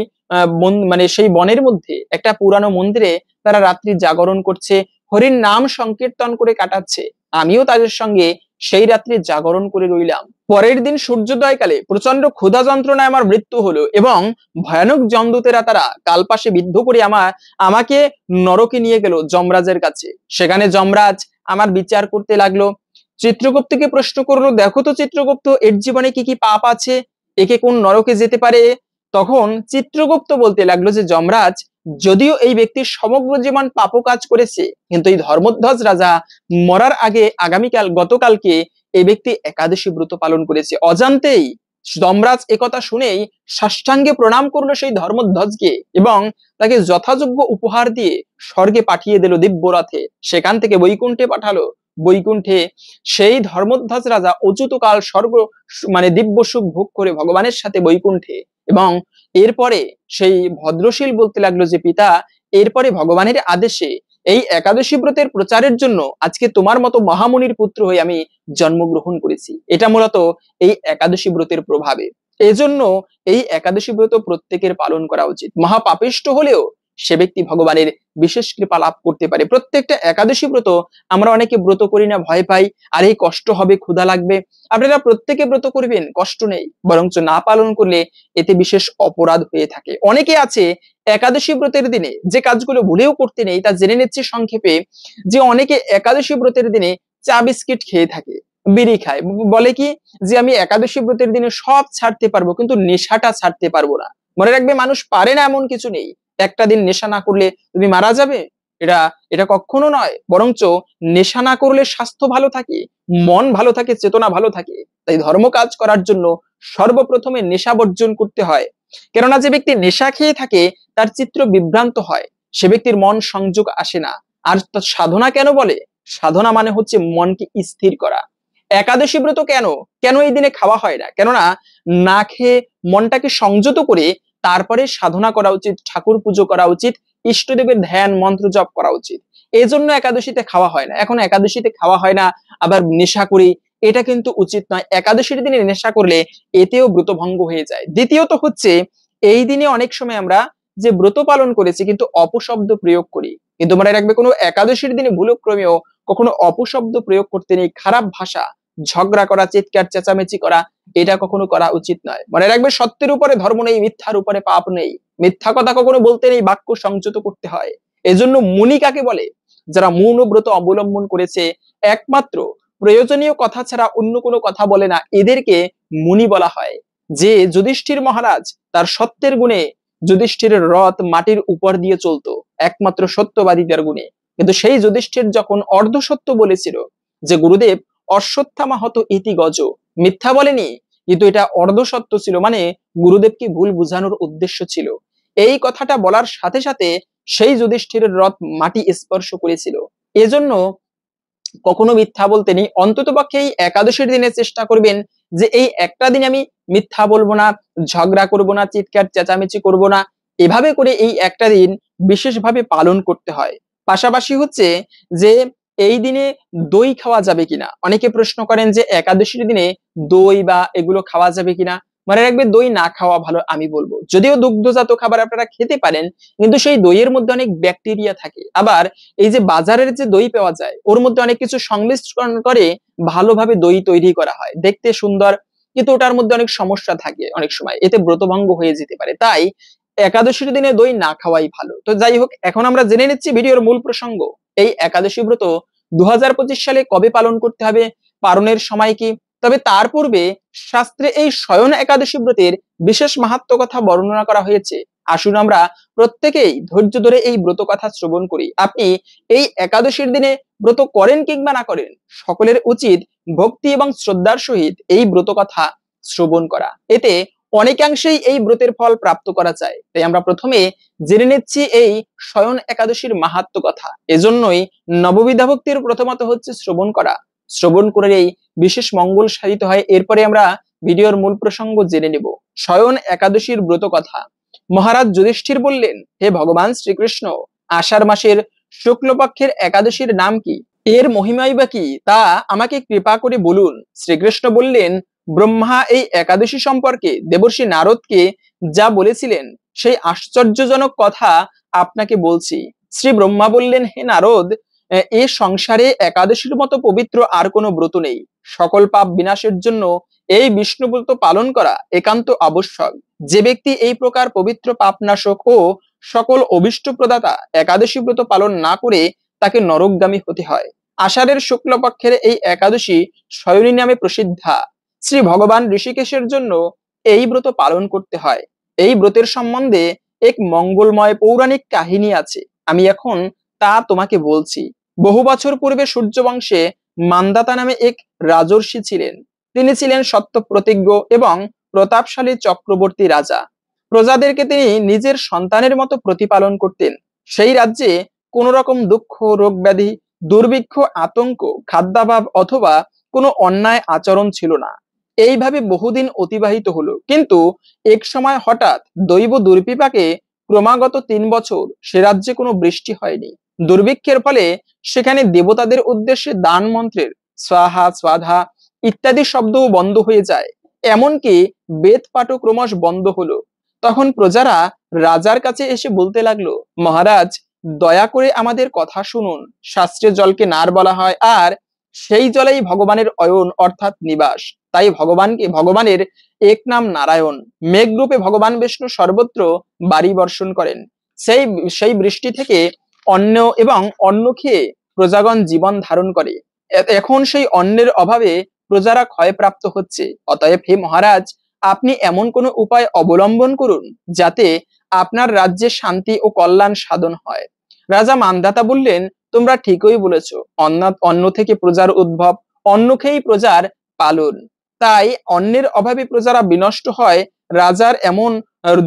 সেই বনের মধ্যে একটা পুরানো মন্দিরে তারা রাত্রি জাগরণ করছে, হরির নাম সংকীর্তন করে কাটাচ্ছে। আমিও তাদের সঙ্গে সেই রাত্রি জাগরণ করে রইলাম। পরের দিন সূর্যোদয় কালে প্রচন্ড ক্ষুধা যন্ত্রণায় আমার মৃত্যু হলো এবং ভয়ানক যমদূতেরা তারা কালপাশে বিদ্ধ করে আমাকে নরকে নিয়ে গেল যমরাজের কাছে। সেখানে যমরাজ আমার বিচার করতে লাগলো। চিত্রগুপ্তকে প্রশ্ন করলো, দেখো তো চিত্রগুপ্ত, এর জীবনে কি কি পাপ আছে, একে কোন নরকে যেতে পারে? তখন চিত্রগুপ্ত বলতে লাগলো যে যমরাজ, যদিও এই ব্যক্তি সমগ্র জীবন পাপ কাজ করেছে, কিন্তু এই ধর্মধ্বজ রাজা মরার আগে গতকালকে এই ব্যক্তি একাদশী ব্রত পালন করেছে। অজান্তেই যমরাজ একথা শুনেই সাষ্টাঙ্গে প্রণাম করলো সেই ধর্মধ্বজকে এবং তাকে যথাযোগ্য উপহার দিয়ে স্বর্গে পাঠিয়ে দিল দিব্য রথে। সেখান থেকে বৈকুণ্ঠে পাঠালো। বৈকুণ্ঠে সেই ধর্মধ্বজ রাজা অচ্যুতকাল স্বর্গ দিব্য সুখ ভোগ করে ভগবানের সাথে বৈকুণ্ঠে। এবং এরপরে সেই ভদ্রশীল বলতে লাগলো যে পিতা, এরপরে ভগবানের আদেশে এই একাদশী ব্রতের প্রচারের জন্য আজকে তোমার মতো মহামুনির পুত্র হয়ে আমি জন্মগ্রহণ করেছি। এটা মূলত এই একাদশী ব্রতের প্রভাবে। এজন্য এই একাদশী ব্রত প্রত্যেকের পালন করা উচিত। মহাপাপিষ্ট হলেও সে ব্যক্তি ভগবানের বিশেষ কৃপা লাভ করতে পারে। প্রত্যেকটা একাদশী ব্রত আমরা অনেকে ব্রত করি না, ভয় পাই, আর এই কষ্ট হবে, ক্ষুধা লাগবে। আপনারা প্রত্যেকে ব্রত করবেন, কষ্ট নেই, বরঞ্চ না পালন করলে এতে বিশেষ অপরাধ হয়ে থাকে। অনেকে আছে একাদশী ব্রতের দিনে যে কাজগুলো ভুলেও করতে নেই তা জেনে নিচ্ছে সংক্ষেপে, যে অনেকে একাদশী ব্রতের দিনে চা বিস্কিট খেয়ে থাকে, বিড়ি খায়, বলে কি যে আমি একাদশী ব্রতের দিনে সব ছাড়তে পারবো কিন্তু নেশাটা ছাড়তে পারবো না। মনে রাখবে, মানুষ পারে না এমন কিছু নেই। একটা দিন নেশা না করলে তুমি মারা যাবে, এটা এটা কখনো নয়। বরঞ্চ নেশা না করলে স্বাস্থ্য ভালো থাকে, মন ভালো থাকে, চেতনা ভালো থাকে। তাই ধর্ম কাজ করার জন্য সর্বপ্রথমে নেশা বর্জন করতে হয়। কেননা যে ব্যক্তি নেশা খেয়ে থাকে তার চিত্র বিভ্রান্ত হয়, সে ব্যক্তির মন সংযোগ আসে না। আর সাধনা কেন বলে? সাধনা মানে হচ্ছে মনকে স্থির করা। একাদশী ব্রত কেন কেন এই দিনে খাওয়া হয় না? কেননা না খেয়ে মনটাকে সংযত করে তারপরে সাধনা করা উচিত, ঠাকুর পুজো করা উচিত, ইষ্টদেবের ধ্যান মন্ত্র জপ করা উচিত। এজন্য একাদশীতে খাওয়া হয় না। এখন একাদশীতে খাওয়া হয় না, আবার নেশা করি, এটা কিন্তু উচিত নয়। একাদশীর দিনে নেশা করলে এতেও ব্রত ভঙ্গ হয়ে যায়। দ্বিতীয়ত হচ্ছে, এই দিনে অনেক সময় আমরা যে ব্রত পালন করেছি কিন্তু অপশব্দ প্রয়োগ করি। কিন্তু মনে রাখবে, কোনো একাদশীর দিনে ভুলক্রমেও কখনো অপশব্দ প্রয়োগ করতে নেই। খারাপ ভাষা, ঝগড়া করা, চিৎকার চেঁচামেচি করা, এটা কখনো করা উচিত নয়। মনে রাখবে, সত্যের উপরে ধর্ম নেই, মিথ্যার উপরে পাপ নেই। মিথ্যা কথা কখনো বলতে নেই, বাক্য সংযত করতে হয়। এজন্য মুনি কাকে বলে? যারা মৌন ব্রত অবলম্বন করেছে, একমাত্র প্রয়োজনীয় কথা ছাড়া অন্য কোনো কথা বলে না, এদেরকে মুনি বলা হয়। যে যুধিষ্ঠির মহারাজ তার সত্যের গুণে, যুধিষ্ঠিরের রথ মাটির উপর দিয়ে চলতো একমাত্র সত্যবাদীদের গুণে। কিন্তু সেই যুধিষ্ঠির যখন অর্ধসত্য বলেছিল যে গুরুদেব অশ্বত্থামা হত ইতি গজ, মিথ্যা বলেনি, কিন্তু এটা অর্ধসত্য ছিল, মানে গুরুদেবকে ভুল বোঝানোর উদ্দেশ্য ছিল। এই কথাটা বলার সাথে সাথে সেই যুধিষ্ঠিরের রথ মাটি স্পর্শ করেছিল। এজন্য কখনো মিথ্যা বলতে নেই। অন্তত পক্ষে এই একাদশীর দিনে চেষ্টা করবেন যে এই একটা দিন আমি মিথ্যা বলবো না, ঝগড়া করব না, চিৎকার চেঁচামেচি করব না। এভাবে করে এই একটা দিন বিশেষভাবে পালন করতে হয়। পাশাপাশি হচ্ছে যে এই দিনে দই খাওয়া যাবে কিনা, অনেকে প্রশ্ন করেন যে একাদশীর দিনে দই বা এগুলো খাওয়া যাবে কিনা। মনে রাখবে, দই না খাওয়া ভালো আমি বলবো। যদিও দুগ্ধজাত খাবার আপনারা খেতে পারেন, কিন্তু সেই দইয়ের মধ্যে অনেক ব্যাকটেরিয়া থাকে। আবার এই যে বাজারের যে দই পাওয়া যায়, ওর মধ্যে অনেক কিছু সংমিশ্রণ করে ভালোভাবে দই তৈরি করা হয়, দেখতে সুন্দর, কিন্তু ওটার মধ্যে অনেক সমস্যা থাকে, অনেক সময় এতে ব্রতভঙ্গ হয়ে যেতে পারে। তাই একাদশীর দিনে দই না খাওয়াই ভালো। তো যাই হোক, এখন আমরা জেনে নিচ্ছি ভিডিওর মূল প্রসঙ্গ। এই একাদশী ব্রত 2025 সালে কবে পালন করতে হবে, পালনের সময় কি। তবে তার পূর্বে শাস্ত্রে এই শয়ন একাদশী ব্রতের বিশেষ মাহাত্ম্য কথা বর্ণনা করা হয়েছে। আসুন আমরা প্রত্যেকেই ধৈর্য ধরে এই ব্রত কথা শ্রবণ করি। আপনি এই একাদশীর দিনে ব্রত করেন কিংবা না করেন, সকলের উচিত ভক্তি এবং শ্রদ্ধার সহিত এই ব্রত কথা শ্রবণ করা। এতে অনেকাংশেই এই ব্রতের ফল প্রাপ্ত করা যায়। তাই আমরা প্রথমে জেনে নিচ্ছি এই শয়ন একাদশীর মাহাত্ম্য কথা। এজন্যই নববিধা ভক্তির প্রথমত হচ্ছে শ্রবণ করা। শ্রবণ করে এই বিশেষ মঙ্গল সাধিত হয়। এরপরে আমরা ভিডিওর মূল প্রসঙ্গ জেনে নেব। শয়ন একাদশীর ব্রত কথা। মহারাজ যুধিষ্ঠির বললেন, হে ভগবান শ্রীকৃষ্ণ, আষাঢ় মাসের শুক্লপক্ষের একাদশীর নাম কি? এর মহিমাই বা কি তা আমাকে কৃপা করে বলুন। শ্রীকৃষ্ণ বললেন, ব্রহ্মা এই একাদশী সম্পর্কে দেবর্ষি নারদকে যা বলেছিলেন সেই আশ্চর্যজনক কথা আপনাকে বলছি। শ্রী ব্রহ্মা বললেন, হে নারদ, এ সংসারে একাদশীর মতো পবিত্র আর কোনো ব্রত নেই। সকল পাপ বিনাশের জন্য এই বিষ্ণু ব্রত পালন করা একান্ত আবশ্যক। যে ব্যক্তি এই প্রকার পবিত্র পাপনাশক ও সকল অভিষ্ট প্রদাতা একাদশী ব্রত পালন না করে তাকে নরকগামী হতে হয়। আষাঢ়ের শুক্লপক্ষের এই একাদশী শয়নী নামে প্রসিদ্ধা। শ্রী ভগবান ঋষিকেশের জন্য এই ব্রত পালন করতে হয়। এই ব্রতের সম্বন্ধে এক মঙ্গলময় পৌরাণিক কাহিনী আছে, আমি এখন তা তোমাকে বলছি। বহু বছর পূর্বে সূর্যবংশে মান্দাতা নামে এক রাজর্ষি ছিলেন। তিনি ছিলেন সত্য প্রতিজ্ঞ এবং প্রতাপশালী চক্রবর্তী রাজা। প্রজাদেরকে তিনি নিজের সন্তানের মতো প্রতিপালন করতেন। সেই রাজ্যে কোন রকম দুঃখ, রোগ ব্যাধি, দুর্ভিক্ষ, আতঙ্ক, খাদ্যাভাব অথবা কোনো অন্যায় আচরণ ছিল না। এইভাবে বহুদিন অতিবাহিত হলো। কিন্তু এক সময় হঠাৎ দৈব দুর্বিপাকে ক্রমাগত 3 বছর সে রাজ্যে কোনো বৃষ্টি হয়নি। দুর্ভিক্ষের ফলে সেখানে দেবতাদের উদ্দেশ্যে দান মন্ত্রের স্বাহা স্বাধা ইত্যাদি শব্দও বন্ধ হয়ে যায়। এমনকি বেদ পাঠও ক্রমশ বন্ধ হলো। তখন প্রজারা রাজার কাছে এসে বলতে লাগলো, মহারাজ, দয়া করে আমাদের কথা শুনুন। শাস্ত্রে জলকে নার বলা হয়, আর সেই জলেই ভগবানের অয়ন অর্থাৎ নিবাস। তাই ভগবানের এক নাম নারায়ণ। মেঘরূপে ভগবান বিষ্ণু সর্বত্র বাড়ি বর্ষণ করেন। সেই বৃষ্টি থেকে অন্ন এবং অন্ন খেয়ে প্রজাগণ জীবন ধারণ করে। এখন সেই অন্নের অভাবে প্রজারা ক্ষয়প্রাপ্ত হচ্ছে। অতএব হে মহারাজ, আপনি এমন কোনো উপায় অবলম্বন করুন যাতে আপনার রাজ্যে শান্তি ও কল্যাণ সাধন হয়। রাজা মান্ধাতা বললেন, তোমরা ঠিকই বলেছ। অন্ন থেকে প্রজার উদ্ভব, অন্ন খেয়েই প্রজার পালন। তাই অন্নের অভাবে প্রজারা বিনষ্ট হয়। রাজার এমন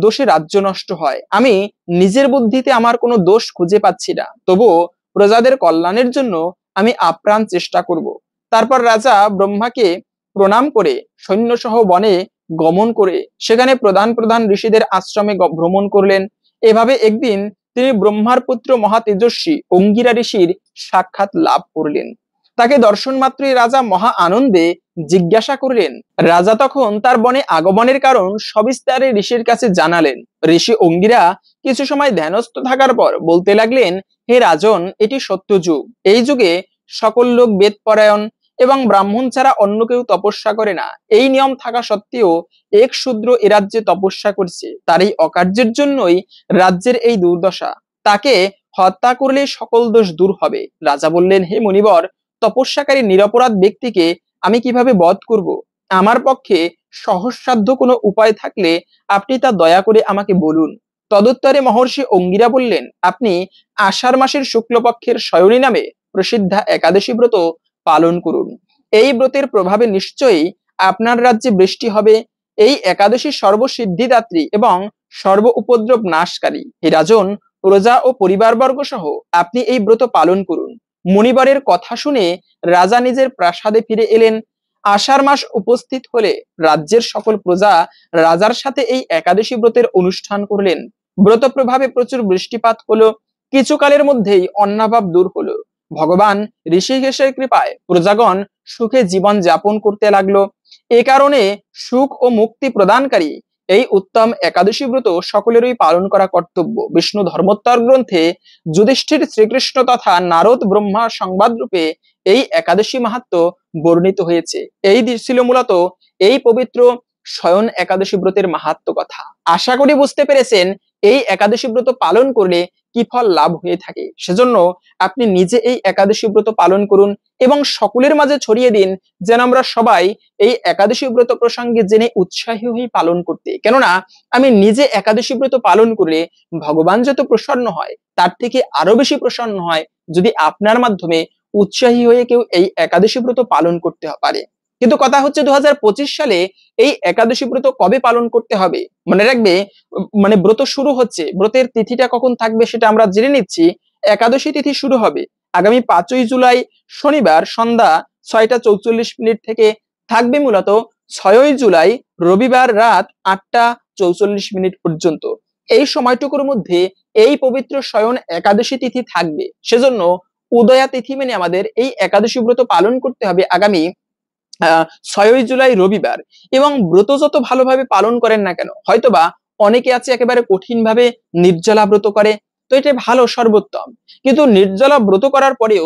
দোষে রাজ্য নষ্ট হয়। আমি নিজের বুদ্ধিতে আমার কোনো দোষ খুঁজে পাচ্ছি না, তবুও প্রজাদের কল্যাণের জন্য আমি আপ্রাণ চেষ্টা করব। তারপর রাজা ব্রহ্মাকে প্রণাম করে সৈন্যসহ বনে গমন করে সেখানে প্রধান প্রধান ঋষিদের আশ্রমে ভ্রমণ করলেন। এভাবে একদিন তিনি ব্রহ্মার পুত্র মহা তেজস্বী অঙ্গিরা ঋষির সাক্ষাৎ লাভ করলেন। তাকে দর্শন মাত্রই রাজা মহা আনন্দে জিজ্ঞাসা করলেন। রাজা তখন তার বনে আগমনের কারণ সবিস্তারে ঋষির কাছে জানালেন। ঋষি অঙ্গিরা কিছু সময় ধ্যানস্থ থাকার পর বলতে লাগলেন, হে রাজন, এটি সত্য যুগ। এই যুগে সকল লোক বেদ পরায়ণ এবং ব্রাহ্মণ ছাড়া অন্য কেউ তপস্যা করে না। এই নিয়ম থাকা সত্ত্বেও এক শূদ্র এ রাজ্যে তপস্যা করছে। তার এই অকার্যের জন্যই রাজ্যের এই দুর্দশা। তাকে হত্যা করলে সকল দোষ দূর হবে। রাজা বললেন, হে মুনিবর, তপস্যাকারী নিরপরাধ ব্যক্তিকে আমি কিভাবে বধ করব? আমার পক্ষে সহজসাধ্য কোনো উপায় থাকলে আপনি তা দয়া করে আমাকে বলুন। তদুত্তরে মহর্ষি অঙ্গিরা বললেন, আপনি আষাঢ় মাসের শুক্লপক্ষের শয়নী নামে প্রসিদ্ধা একাদশী ব্রত পালন করুন। এই ব্রতের প্রভাবে নিশ্চয়ই আপনার রাজ্যে বৃষ্টি হবে। এই একাদশী সর্বসিদ্ধিদাত্রী এবং সর্ব উপদ্রব নাশকারী। হে রাজন, প্রজা ও পরিবারবর্গ সহ আপনি এই ব্রত পালন করুন। মুনিবরের কথা শুনে রাজা নিজের প্রাসাদে ফিরে এলেন। আষাঢ় মাস উপস্থিত হলে রাজ্যের সকল প্রজা রাজার সাথে এই একাদশী ব্রতের অনুষ্ঠান করলেন। ব্রত প্রভাবে প্রচুর বৃষ্টিপাত হলো। কিছুকালের মধ্যেই অন্নাভাব দূর হলো। ভগবান ঋষিকেশের কৃপায় প্রজাগণ সুখে জীবন যাপন করতে লাগলো। এ কারণে সুখ ও মুক্তি প্রদানকারী এই উত্তম একাদশী ব্রত সকলেরই পালন করা কর্তব্য। বিষ্ণু ধর্মোত্তর গ্রন্থে যুধিষ্ঠির শ্রীকৃষ্ণ তথা নারদ ব্রহ্মা সংবাদ রূপে এই একাদশী মাহাত্ম্য বর্ণিত হয়েছে। এই ছিল মূলত এই পবিত্র শয়ন একাদশী ব্রতের মাহাত্ম্য কথা। আশা করি বুঝতে পেরেছেন এই একাদশী ব্রত পালন করলে কি ফল লাভ হয়ে থাকে। সেজন্য আপনি নিজে এই একাদশী ব্রত পালন করুন এবং সকলের মাঝে ছড়িয়ে দিন, যেন আমরা সবাই এই একাদশী ব্রত প্রসঙ্গে জেনে উৎসাহী হয়ে পালন করতে। কেননা আমি নিজে একাদশী ব্রত পালন করে ভগবান যত প্রসন্ন হয় তার থেকে আরো বেশি প্রসন্ন হয় যদি আপনার মাধ্যমে উৎসাহী হয়ে কেউ এই একাদশী ব্রত পালন করতে পারে। কিন্তু কথা হচ্ছে 2025 সালে এই একাদশী ব্রত কবে পালন করতে হবে। মনে রাখবে, মানে ব্রত শুরু হচ্ছে, ব্রতের তিথিটা কখন থাকবে সেটা আমরা জেনে নিচ্ছি। একাদশী তিথি শুরু হবে আগামী 5ই জুলাই শনিবার সন্ধ্যা 6টা 44 মিনিট থেকে, থাকবে মূলত 6ই জুলাই রবিবার রাত 8টা 44 মিনিট পর্যন্ত। এই সময়টুকুর মধ্যে এই পবিত্র শয়ন একাদশী তিথি থাকবে। সেজন্য উদয়া তিথি মেনে আমাদের এই একাদশী ব্রত পালন করতে হবে আগামী 6ই জুলাই রবিবার। এবং ব্রত যত ভালোভাবে পালন করেন না কেন, হয়তোবা অনেকে আছে একেবারে কঠিন ভাবে নির্জলা ব্রত করে, তো এটা ভালো সর্বোত্তম, কিন্তু নির্জলা ব্রত করার পরেও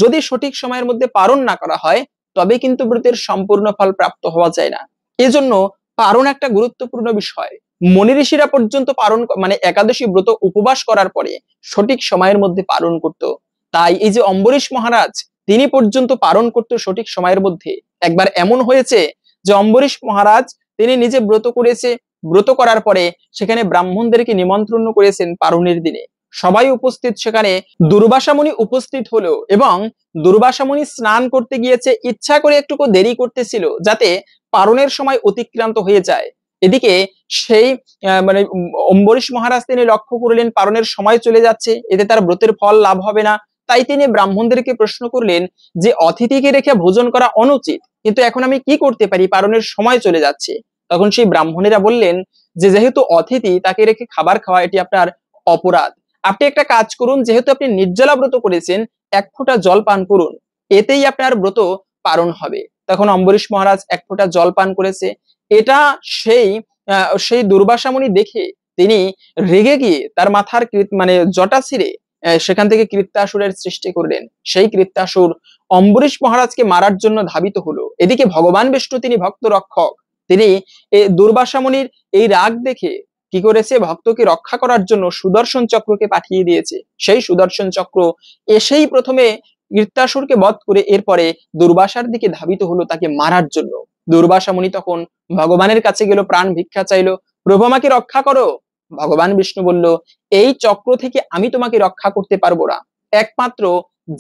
যদি সঠিক সময়ের মধ্যে পালন না করা হয় তবে কিন্তু ব্রতের সম্পূর্ণ ফল প্রাপ্ত হওয়া যায় না। এজন্য পালন একটা গুরুত্বপূর্ণ বিষয়। মুনি ঋষিরা পর্যন্ত পালন মানে একাদশী ব্রত উপবাস করার পরে সঠিক সময়ের মধ্যে পালন করত। তাই এই যে অম্বরীশ মহারাজ তিনি পর্যন্ত পালন করতে সঠিক সময়ের মধ্যে। একবার এমন হয়েছে যে অম্বরীশ মহারাজ তিনি নিজে ব্রত করেছে, ব্রত করার পরে সেখানে ব্রাহ্মণদেরকে নিমন্ত্রণ করেছেন পারণের দিনে, সবাই উপস্থিত, সেখানে দুর্বাসা মুনি উপস্থিত হলো এবং দুর্বাসা মুনি স্নান করতে গিয়েছে, ইচ্ছা করে একটুকু দেরি করতেছিল যাতে পারণের সময় অতিক্রান্ত হয়ে যায়। এদিকে সেই মানে অম্বরীশ মহারাজ তিনি লক্ষ্য করলেন পারণের সময় চলে যাচ্ছে, এতে তার ব্রতের ফল লাভ হবে না। তাই তিনি ব্রাহ্মণদেরকে প্রশ্ন করলেন যে অতিথিকে রেখে ভোজন করা অনুচিত, কিন্তু এখন আমি কি করতে পারি, পারণের সময় চলে যাচ্ছে। তখন সেই ব্রাহ্মণেরা বললেন যে যেহেতু অতিথি তাকে রেখে খাবার খাওয়া এটি আপনার অপরাধ, আপনি একটা কাজ করুন, যেহেতু আপনি নির্জলা ব্রত করেছেন 1 ফোঁটা জল পান করুন, এতেই আপনার ব্রত পালন হবে। তখন অম্বরীশ মহারাজ 1 ফোঁটা জল পান করেছে। এটা সেই দুর্বাসা মুনি দেখে তিনি রেগে গিয়ে তার মাথার মানে জটা ছিঁড়ে সেখান থেকে কৃত্তাসুরের সৃষ্টি করলেন। সেই কৃত্তাসুর অম্বরীশ মহারাজকে মারার জন্য ধাবিত হলো। এদিকে ভগবান বিষ্ণু তিনি ভক্ত রক্ষক, তিনি দুর্বাসা মুনির এই রাগ দেখে কি করেছে, ভক্তকে রক্ষা করার জন্য সুদর্শন চক্রকে পাঠিয়ে দিয়েছে। সেই সুদর্শন চক্র এসেই প্রথমে কৃত্তাসুরকে বধ করে এরপরে দুর্বাসার দিকে ধাবিত হলো তাকে মারার জন্য। দুর্বাসা মুনি তখন ভগবানের কাছে গেল, প্রাণ ভিক্ষা চাইলো, প্রভু আমাকে রক্ষা করো। ভগবান বিষ্ণু বলল এই চক্র থেকে আমি তোমাকে রক্ষা করতে পারবো না, একমাত্র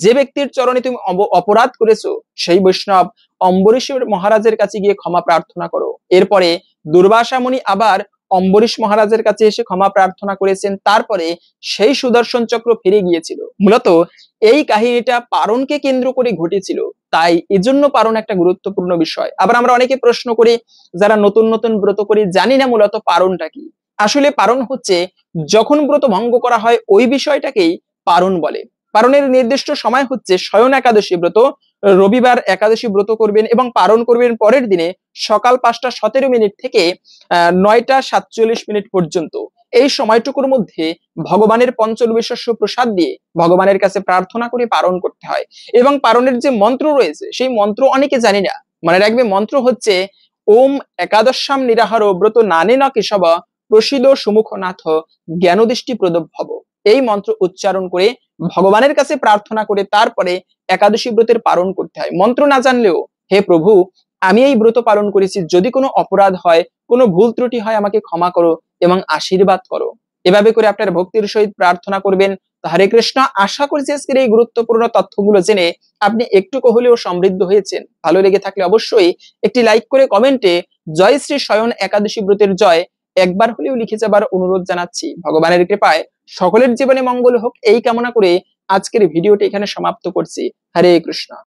যে ব্যক্তির চরণে তুমি অপরাধ করেছো সেই বৈষ্ণব অম্বরীশ মহারাজের কাছে গিয়ে ক্ষমা প্রার্থনা করো। এরপরে দুর্বাসা মুনি আবার অম্বরীশ মহারাজের কাছে এসে ক্ষমা প্রার্থনা করেছেন, তারপরে সেই সুদর্শন চক্র ফিরে গিয়েছিল। মূলত এই কাহিনীটা পারণকে কেন্দ্র করে ঘটেছিল, তাই এজন্য পারণ একটা গুরুত্বপূর্ণ বিষয়। আবার আমরা অনেকে প্রশ্ন করি, যারা নতুন নতুন ব্রত করি, জানি না মূলত পারণটা কি। আসলে পারণ হচ্ছে যখন ব্রত ভঙ্গ করা হয় ওই বিষয়টাকেই পারণ বলে। পারণের নির্দিষ্ট সময় হচ্ছে শয়ন একাদশী ব্রত, রবিবার একাদশী ব্রত করবেন এবং পারণ করবেন পরের দিনে সকাল 5টা 17 মিনিট থেকে 9টা 47 মিনিট পর্যন্ত। এই সময়টুকুর মধ্যে ভগবানের পঞ্চবিশস্য প্রসাদ দিয়ে ভগবানের কাছে প্রার্থনা করে পারণ করতে হয়। এবং পারণের যে মন্ত্র রয়েছে সেই মন্ত্র অনেকে জানি না, মনে রাখবে মন্ত্র হচ্ছে ওম একাদশাম নিরাহার ব্রত নানে ন কেশব প্রসিদ সুমুখনাথ জ্ঞানদৃষ্টি প্রদভব। এই মন্ত্র উচ্চারণ করে ভগবানের কাছে প্রার্থনা করে তারপরে একাদশী ব্রতের পালন করতে হয়। মন্ত্র না জানলেও হে প্রভু আমি এই ব্রত পালন করেছি, যদি কোনো অপরাধ হয়, কোনো ভুল ত্রুটি হয় আমাকে ক্ষমা করো এবং আশীর্বাদ করো, এভাবে করে আপনার ভক্তির সহিত প্রার্থনা করবেন। হরে কৃষ্ণ। আশা করছি আজকের এই গুরুত্বপূর্ণ তথ্যগুলো জেনে আপনি একটুকু হলেও সমৃদ্ধ হয়েছেন। ভালো লেগে থাকলে অবশ্যই একটি লাইক করে কমেন্টে জয় শ্রী শয়ন একাদশী ব্রতের জয় একবার হলেও লিখে যাবার অনুরোধ জানাচ্ছি। ভগবানের কৃপায় সকলের জীবনে মঙ্গল হোক এই কামনা করে আজকের ভিডিওটি এখানে সমাপ্ত করছি। হরে কৃষ্ণ।